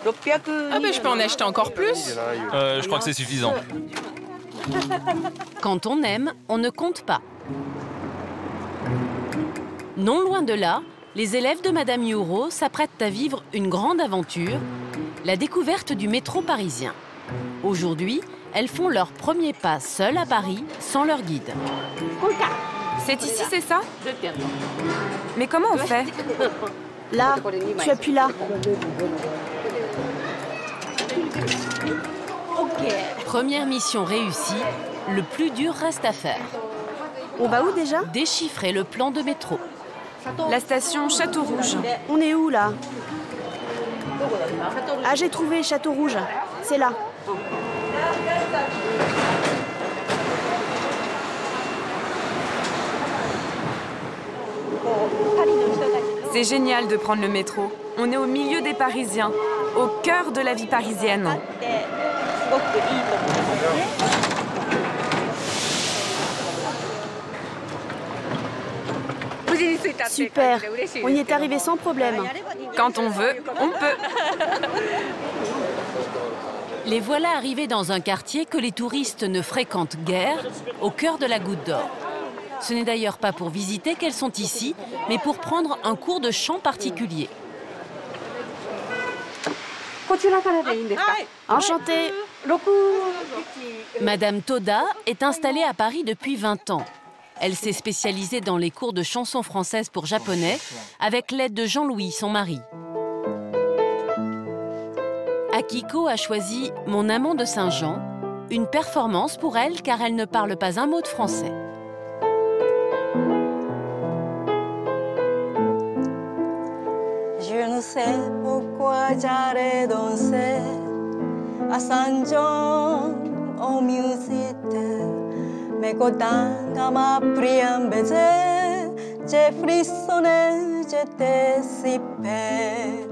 Ah ben, je peux en acheter encore plus.
Je crois que c'est suffisant.
Quand on aime, on ne compte pas. Non loin de là, les élèves de Madame Yuro s'apprêtent à vivre une grande aventure, la découverte du métro parisien. Aujourd'hui, elles font leur premier pas seules à Paris, sans leur guide.
C'est ici, c'est ça? Mais comment on fait?
Là, tu appuies là.
Première mission réussie, le plus dur reste à faire.
On va où déjà?
Déchiffrer le plan de métro.
La station Château-Rouge.
On est où là? Ah, j'ai trouvé Château-Rouge. C'est là.
C'est génial de prendre le métro. On est au milieu des Parisiens, au cœur de la vie parisienne.
Super, on y est arrivé sans problème.
Quand on veut, on peut.
Les voilà arrivés dans un quartier que les touristes ne fréquentent guère, au cœur de la Goutte d'Or. Ce n'est d'ailleurs pas pour visiter qu'elles sont ici, mais pour prendre un cours de chant particulier.
Enchantée.
Madame Toda est installée à Paris depuis 20 ans. Elle s'est spécialisée dans les cours de chansons françaises pour japonais, avec l'aide de Jean-Louis, son mari. Akiko a choisi Mon amant de Saint-Jean, une performance pour elle car elle ne parle pas un mot de français.
Je ne sais pourquoi j'arrête danser à Saint-Jean en musique. Mes copains m'a pris un baiser, j'ai frissonné, j'étais si belle.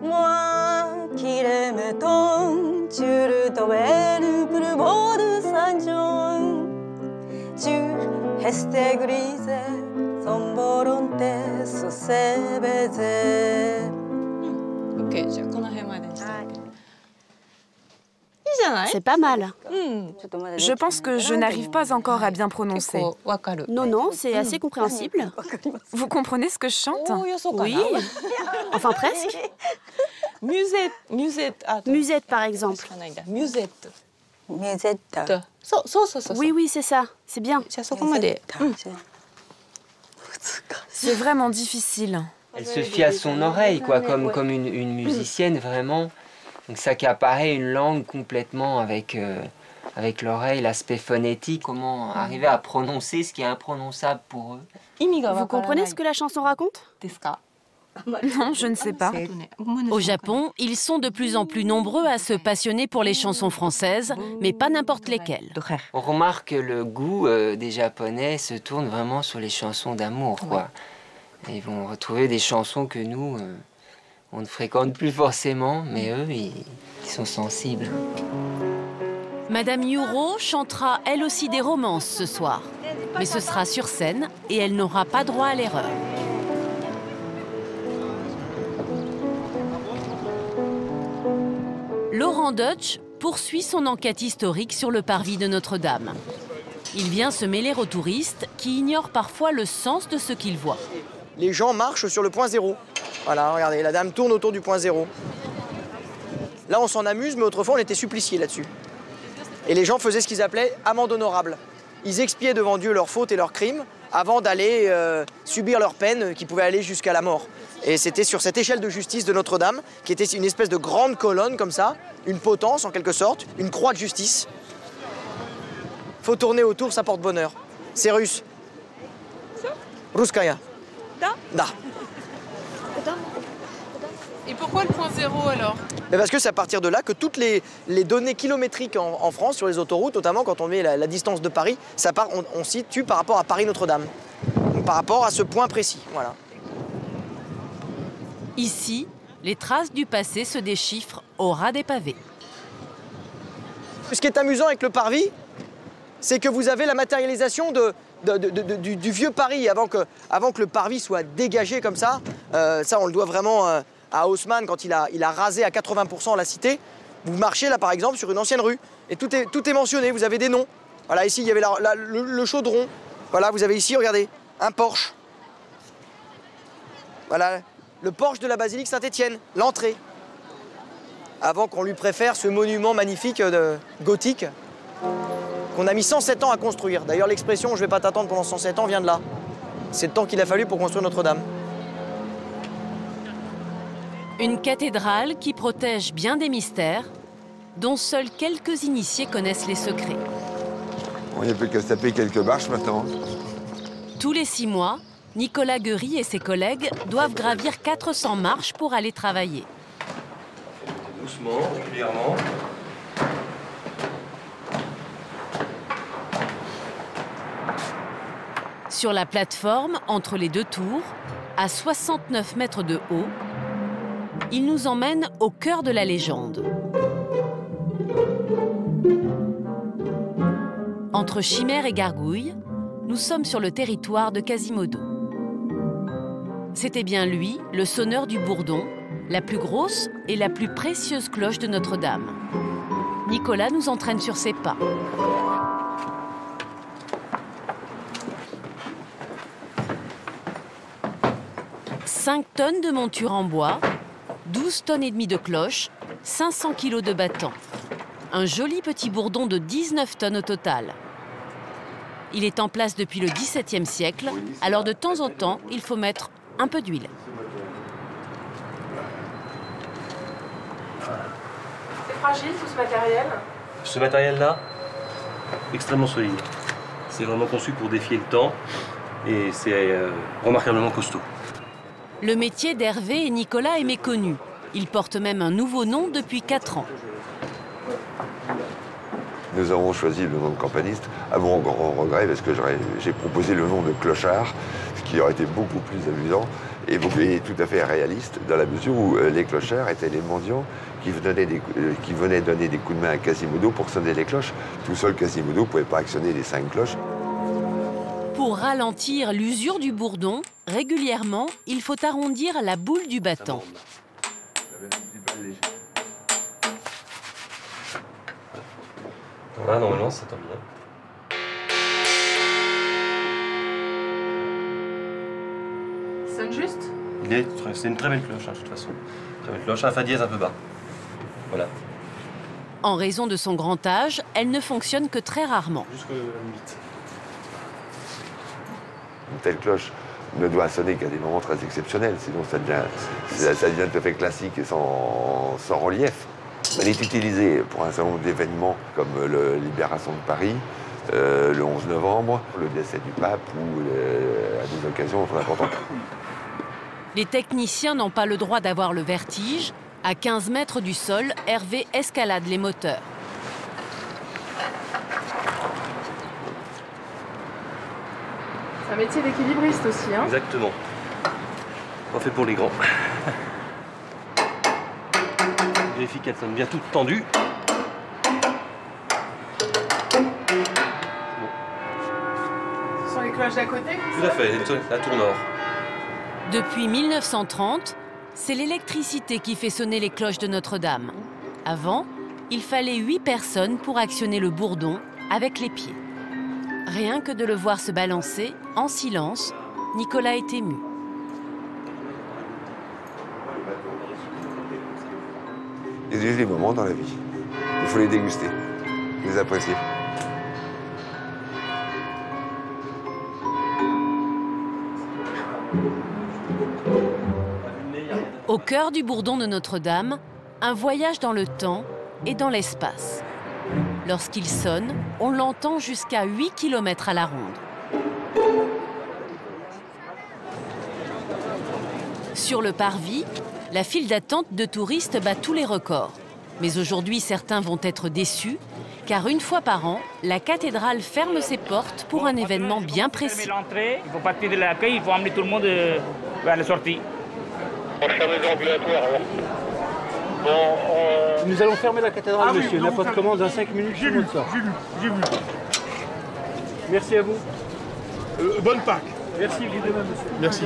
Moi qui l'aimais tant, tu le trouvais le plus beau de Saint-Jean. Tu restais grisé, sans volonté, sous ses baisers. Ok, je connais mal.
C'est pas mal.
Je pense que je n'arrive pas encore à bien prononcer.
Non, non, c'est assez compréhensible.
Vous comprenez ce que je chante?
Oui. Enfin, presque. Musette, par exemple.
Musette.
Oui, oui, c'est ça. C'est bien.
C'est vraiment difficile.
Elle se fie à son oreille, quoi, comme une musicienne, vraiment. Donc ça qu'apparaît une langue complètement avec l'oreille, l'aspect phonétique. Comment arriver à prononcer ce qui est imprononçable pour eux.
Vous comprenez ce que la chanson raconte?
Non, je ne sais pas.
Au Japon, ils sont de plus en plus nombreux à se passionner pour les chansons françaises, mais pas n'importe lesquelles.
On remarque que le goût des Japonais se tourne vraiment sur les chansons d'amour, quoi. Et ils vont retrouver des chansons que nous, on ne fréquente plus forcément, mais eux, ils sont sensibles.
Madame Yuro chantera elle aussi des romances ce soir, mais ce sera sur scène et elle n'aura pas droit à l'erreur. Laurent Deutsch poursuit son enquête historique sur le parvis de Notre-Dame. Il vient se mêler aux touristes qui ignorent parfois le sens de ce qu'ils voient.
Les gens marchent sur le point zéro. Voilà, regardez, la dame tourne autour du point zéro. Là, on s'en amuse, mais autrefois, on était suppliciés là-dessus. Et les gens faisaient ce qu'ils appelaient amende honorable. Ils expiaient devant Dieu leurs fautes et leurs crimes avant d'aller subir leur peine qui pouvait aller jusqu'à la mort. Et c'était sur cette échelle de justice de Notre-Dame, qui était une espèce de grande colonne comme ça, une potence en quelque sorte, une croix de justice. Faut tourner autour, ça porte bonheur. C'est russe. Ruskaya. Da.
Et pourquoi le point zéro alors?
Parce que c'est à partir de là que toutes les données kilométriques en France, sur les autoroutes, notamment quand on met la distance de Paris, ça part, on situe par rapport à Paris-Notre-Dame. Par rapport à ce point précis, voilà.
Ici, les traces du passé se déchiffrent au ras des pavés.
Ce qui est amusant avec le parvis, c'est que vous avez la matérialisation du vieux Paris avant que le parvis soit dégagé comme ça. Ça, on le doit vraiment à Haussmann quand il a rasé à 80% la cité. Vous marchez là, par exemple, sur une ancienne rue et tout est mentionné. Vous avez des noms. Voilà, ici, il y avait le chaudron. Voilà, vous avez ici, regardez, un porche. Voilà, le porche de la basilique Saint-Étienne, l'entrée. Avant qu'on lui préfère ce monument magnifique gothique qu'on a mis 107 ans à construire. D'ailleurs, l'expression « je vais pas t'attendre pendant 107 ans » vient de là. C'est le temps qu'il a fallu pour construire Notre-Dame.
Une cathédrale qui protège bien des mystères, dont seuls quelques initiés connaissent les secrets.
On n'y a plus qu'à se taper quelques marches maintenant.
Tous les 6 mois, Nicolas Guéry et ses collègues doivent gravir 400 marches pour aller travailler.
Doucement, régulièrement.
Sur la plateforme, entre les 2 tours, à 69 mètres de haut, il nous emmène au cœur de la légende. Entre Chimère et Gargouille, nous sommes sur le territoire de Quasimodo. C'était bien lui, le sonneur du bourdon, la plus grosse et la plus précieuse cloche de Notre-Dame. Nicolas nous entraîne sur ses pas. « 5 tonnes de monture en bois, 12 tonnes et demie de cloches, 500 kilos de bâtons. Un joli petit bourdon de 19 tonnes au total. Il est en place depuis le XVIIe siècle, alors de temps en temps, il faut mettre un peu d'huile.
C'est fragile tout ce matériel?
Ce matériel-là, extrêmement solide. C'est vraiment conçu pour défier le temps et c'est remarquablement costaud.
Le métier d'Hervé et Nicolas est méconnu. Il porte même un nouveau nom depuis 4 ans.
Nous avons choisi le nom de campaniste à mon grand regret parce que j'ai proposé le nom de clochard, ce qui aurait été beaucoup plus amusant et tout à fait réaliste dans la mesure où les clochards étaient les mendiants qui venaient donner des coups de main à Quasimodo pour sonner les cloches. Tout seul, Quasimodo ne pouvait pas actionner les 5 cloches.
Pour ralentir l'usure du bourdon, régulièrement, il faut arrondir la boule du bâton.
Voilà, normalement, ça tombe bien.
Ça sonne juste?
C'est une très belle cloche, hein, de toute façon. Très belle cloche, un fa dièse un peu bas. Voilà.
En raison de son grand âge, elle ne fonctionne que très rarement.
Jusqu'à la limite.
Une telle cloche ne doit sonner qu'à des moments très exceptionnels, sinon ça devient tout à fait classique et sans relief. Elle est utilisée pour un certain nombre d'événements comme la Libération de Paris, le 11 novembre, le décès du pape ou à des occasions très importantes.
Les techniciens n'ont pas le droit d'avoir le vertige. À 15 mètres du sol, Hervé escalade les moteurs.
C'est un métier d'équilibriste aussi, hein?
Exactement. On fait pour les grands. Vérifie qu'elle sonne bien toute tendue.
Ce sont les cloches d'à côté?
Tout à fait, la tour nord.
Depuis 1930, c'est l'électricité qui fait sonner les cloches de Notre-Dame. Avant, il fallait 8 personnes pour actionner le bourdon avec les pieds. Rien que de le voir se balancer, en silence, Nicolas est ému.
Il y a des moments dans la vie. Il faut les déguster, les apprécier.
Au cœur du bourdon de Notre-Dame, un voyage dans le temps et dans l'espace. Lorsqu'il sonne, on l'entend jusqu'à 8 km à la ronde. Sur le parvis, la file d'attente de touristes bat tous les records. Mais aujourd'hui, certains vont être déçus, car une fois par an, la cathédrale ferme ses portes pour un événement bien précis.
Il faut partir de l'accueil, il faut emmener tout le monde vers la sortie.
Nous allons fermer la cathédrale, monsieur. N'importe comment, dans 5 minutes, j'ai vu ça.
J'ai vu.
Merci à vous.
Bonne Pâques.
Merci, vous de même, monsieur.
Merci.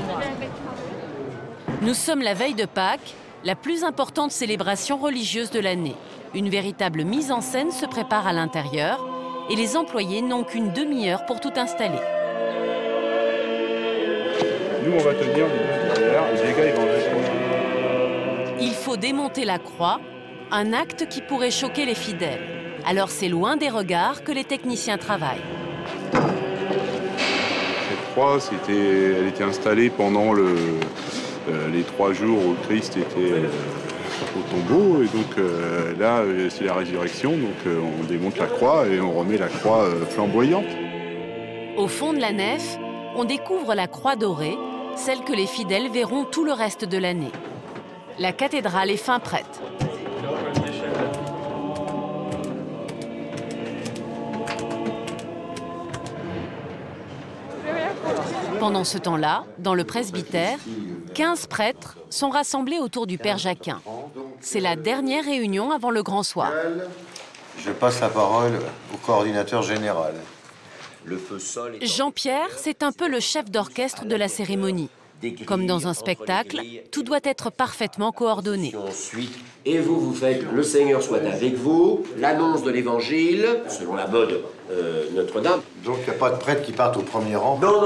Nous sommes la veille de Pâques, la plus importante célébration religieuse de l'année. Une véritable mise en scène se prépare à l'intérieur et les employés n'ont qu'une demi-heure pour tout installer.
Nous, on va tenir derrière et les gars, ils vont répondre.
Il faut démonter la croix, un acte qui pourrait choquer les fidèles. Alors c'est loin des regards que les techniciens travaillent.
Cette croix, elle était installée pendant les 3 jours où le Christ était au tombeau. Et donc là, c'est la résurrection. Donc on démonte la croix et on remet la croix flamboyante.
Au fond de la nef, on découvre la croix dorée, celle que les fidèles verront tout le reste de l'année. La cathédrale est fin prête. Pendant ce temps-là, dans le presbytère, 15 prêtres sont rassemblés autour du Père Jacquin. C'est la dernière réunion avant le grand soir.
Je passe la parole au coordinateur général.
Jean-Pierre, c'est un peu le chef d'orchestre de la cérémonie. Comme dans un spectacle, tout doit être parfaitement coordonné.
Et vous faites « Le Seigneur soit avec vous », l'annonce de l'Évangile, selon la mode Notre-Dame.
Donc il n'y a pas de prêtres qui partent au premier rang?
Non,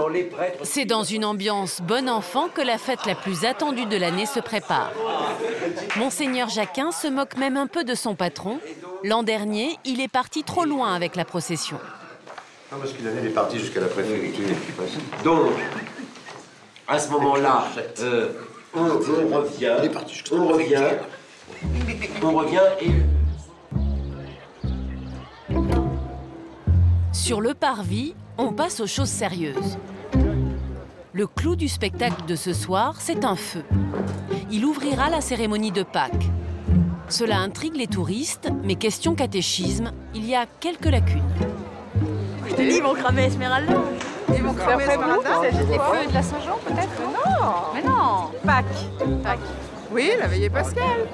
les prêtres...
C'est dans une ambiance bon enfant que la fête la plus attendue de l'année se prépare. Monseigneur Jacquin se moque même un peu de son patron. L'an dernier, il est parti trop loin avec la procession.
Non, parce qu'il est parti jusqu'à la préfecture.
Donc, à ce moment-là, on revient et...
Sur le parvis, on passe aux choses sérieuses. Le clou du spectacle de ce soir, c'est un feu. Il ouvrira la cérémonie de Pâques. Cela intrigue les touristes, mais question catéchisme, il y a quelques lacunes.
Je te dis, ils vont cramer Esmeralda. Ils vont cramer Esmeralda.
C'est des feux de la Saint-Jean, peut-être?
Non.
Mais non.
Pâques.
Oui, la veillée pascale.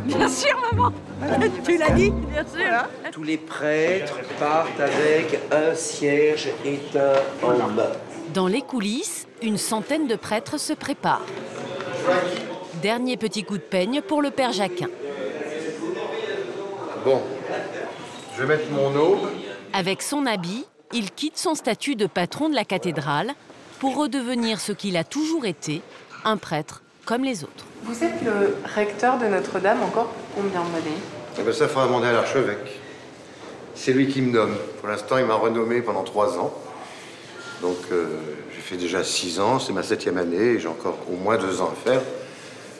Bien sûr, maman. Tu l'as dit, bien sûr.
Tous les prêtres partent avec un cierge éteint en main.
Dans les coulisses, une centaine de prêtres se préparent. Dernier petit coup de peigne pour le Père Jacquin.
Bon, je vais mettre mon eau.
Avec son habit, il quitte son statut de patron de la cathédrale pour redevenir ce qu'il a toujours été, un prêtre comme les autres.
Vous êtes le recteur de Notre-Dame encore combien d'années?
Eh ben ça, il faudra demander à l'archevêque. C'est lui qui me nomme. Pour l'instant, il m'a renommé pendant 3 ans. Donc, j'ai fait déjà 6 ans, c'est ma 7e année, et j'ai encore au moins 2 ans à faire,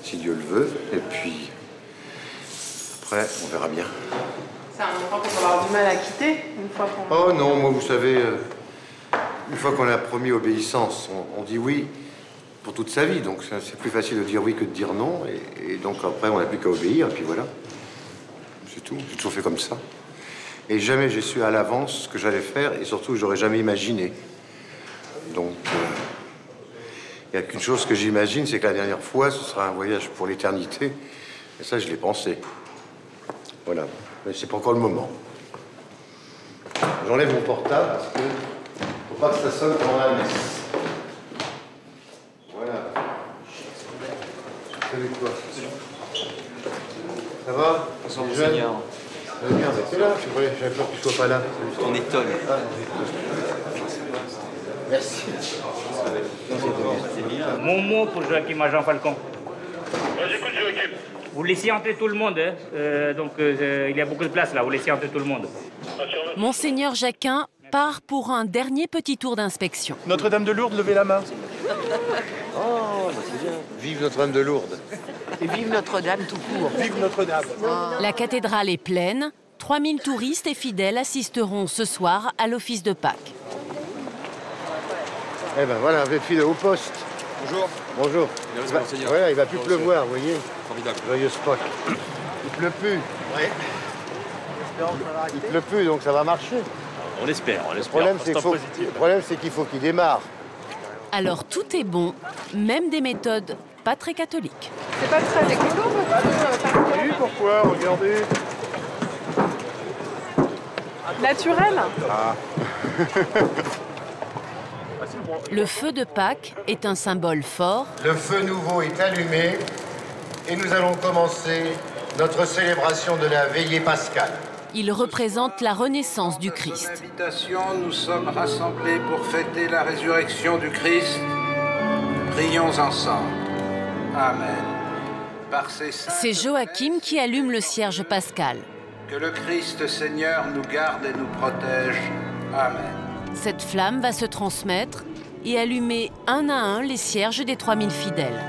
si Dieu le veut. Et puis, après, on verra bien.
C'est un endroit qu'on va avoir du mal à quitter une fois qu'on...
Oh non, moi, vous savez, une fois qu'on a promis obéissance, on dit oui pour toute sa vie. Donc, c'est plus facile de dire oui que de dire non. Et donc, après, on n'a plus qu'à obéir, et puis voilà. C'est tout. J'ai toujours fait comme ça. Et jamais j'ai su à l'avance ce que j'allais faire, et surtout, j'aurais jamais imaginé. Donc, il n'y a qu'une chose que j'imagine, c'est que la dernière fois, ce sera un voyage pour l'éternité. Et ça, je l'ai pensé. Voilà. Mais c'est pas encore le moment. J'enlève mon portable parce que faut pas que ça sonne pendant la messe. Voilà. Salut toi. Ça va?
Bonsoir, Monseigneur.
Ça va bien, t'es là? J'avais peur que tu sois pas là.
On étonne.
Merci.
Mon mot pour Joachim à Jean Falcon.
J'écoute Joachim.
Vous laissez entrer tout le monde, hein. Il y a beaucoup de place là, vous laissez entrer tout le monde.
Monseigneur Jacquin part pour un dernier petit tour d'inspection.
Notre-Dame de Lourdes, levez la main.
Oh, c'est bien. Vive Notre-Dame de Lourdes.
Et vive Notre-Dame tout court.
Vive Notre-Dame.
La cathédrale est pleine. 3000 touristes et fidèles assisteront ce soir à l'office de Pâques.
Eh ben voilà, vous êtes fidèle au poste.
Bonjour.
Bonjour. Voilà, il va plus pleuvoir, vous voyez.
Formidable.
Joyeuse Pâques. Il pleut plus.
Oui.
Il pleut plus, donc ça va marcher.
On espère, on espère.
Le problème, c'est qu'il faut qu'il démarre.
Alors tout est bon, même des méthodes pas très catholiques.
C'est pas très écolo,
Oui, pourquoi? Regardez.
Naturel.
Ah.
Le feu de Pâques est un symbole fort.
Le feu nouveau est allumé et nous allons commencer notre célébration de la veillée pascale.
Il représente la renaissance du Christ.
Invitation, nous sommes rassemblés pour fêter la résurrection du Christ. Prions ensemble. Amen. par ses saints.
C'est Joachim qui allume le cierge pascal.
Que le Christ Seigneur nous garde et nous protège. Amen.
Cette flamme va se transmettre et allumer un à un les cierges des 3000 fidèles.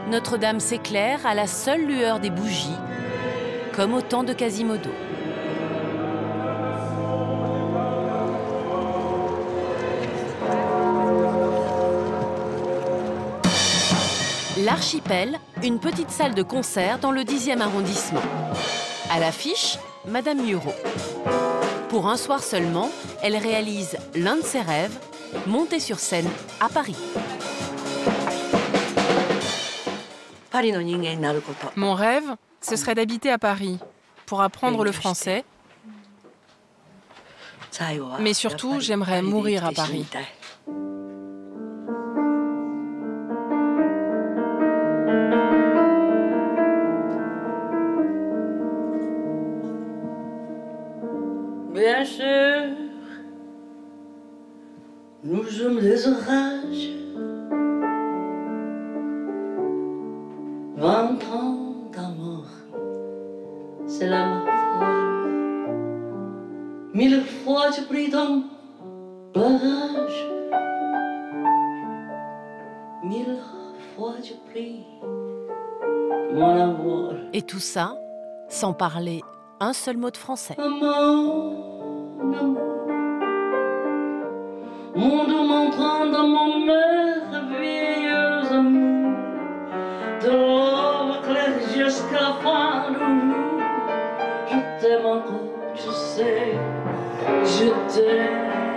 Notre-Dame s'éclaire à la seule lueur des bougies, comme au temps de Quasimodo. L'Archipel, une petite salle de concert dans le 10e arrondissement. À l'affiche, Madame Muro. Pour un soir seulement, elle réalise l'un de ses rêves, monter sur scène à Paris.
Mon rêve, ce serait d'habiter à Paris, pour apprendre le français. Mais surtout, j'aimerais mourir à Paris.
Bien sûr, nous sommes les orages. 20 ans d'amour, c'est la ma foi. 1000 fois j'ai pris ton barrage. 1000 fois j'ai pris mon amour.
Et tout ça, sans parler un seul mot de français.
Mon doux montrant dans mon merveilleux amour, de l'aube claire jusqu'à la fin de nous. Je t'aime encore, tu sais, je t'aime.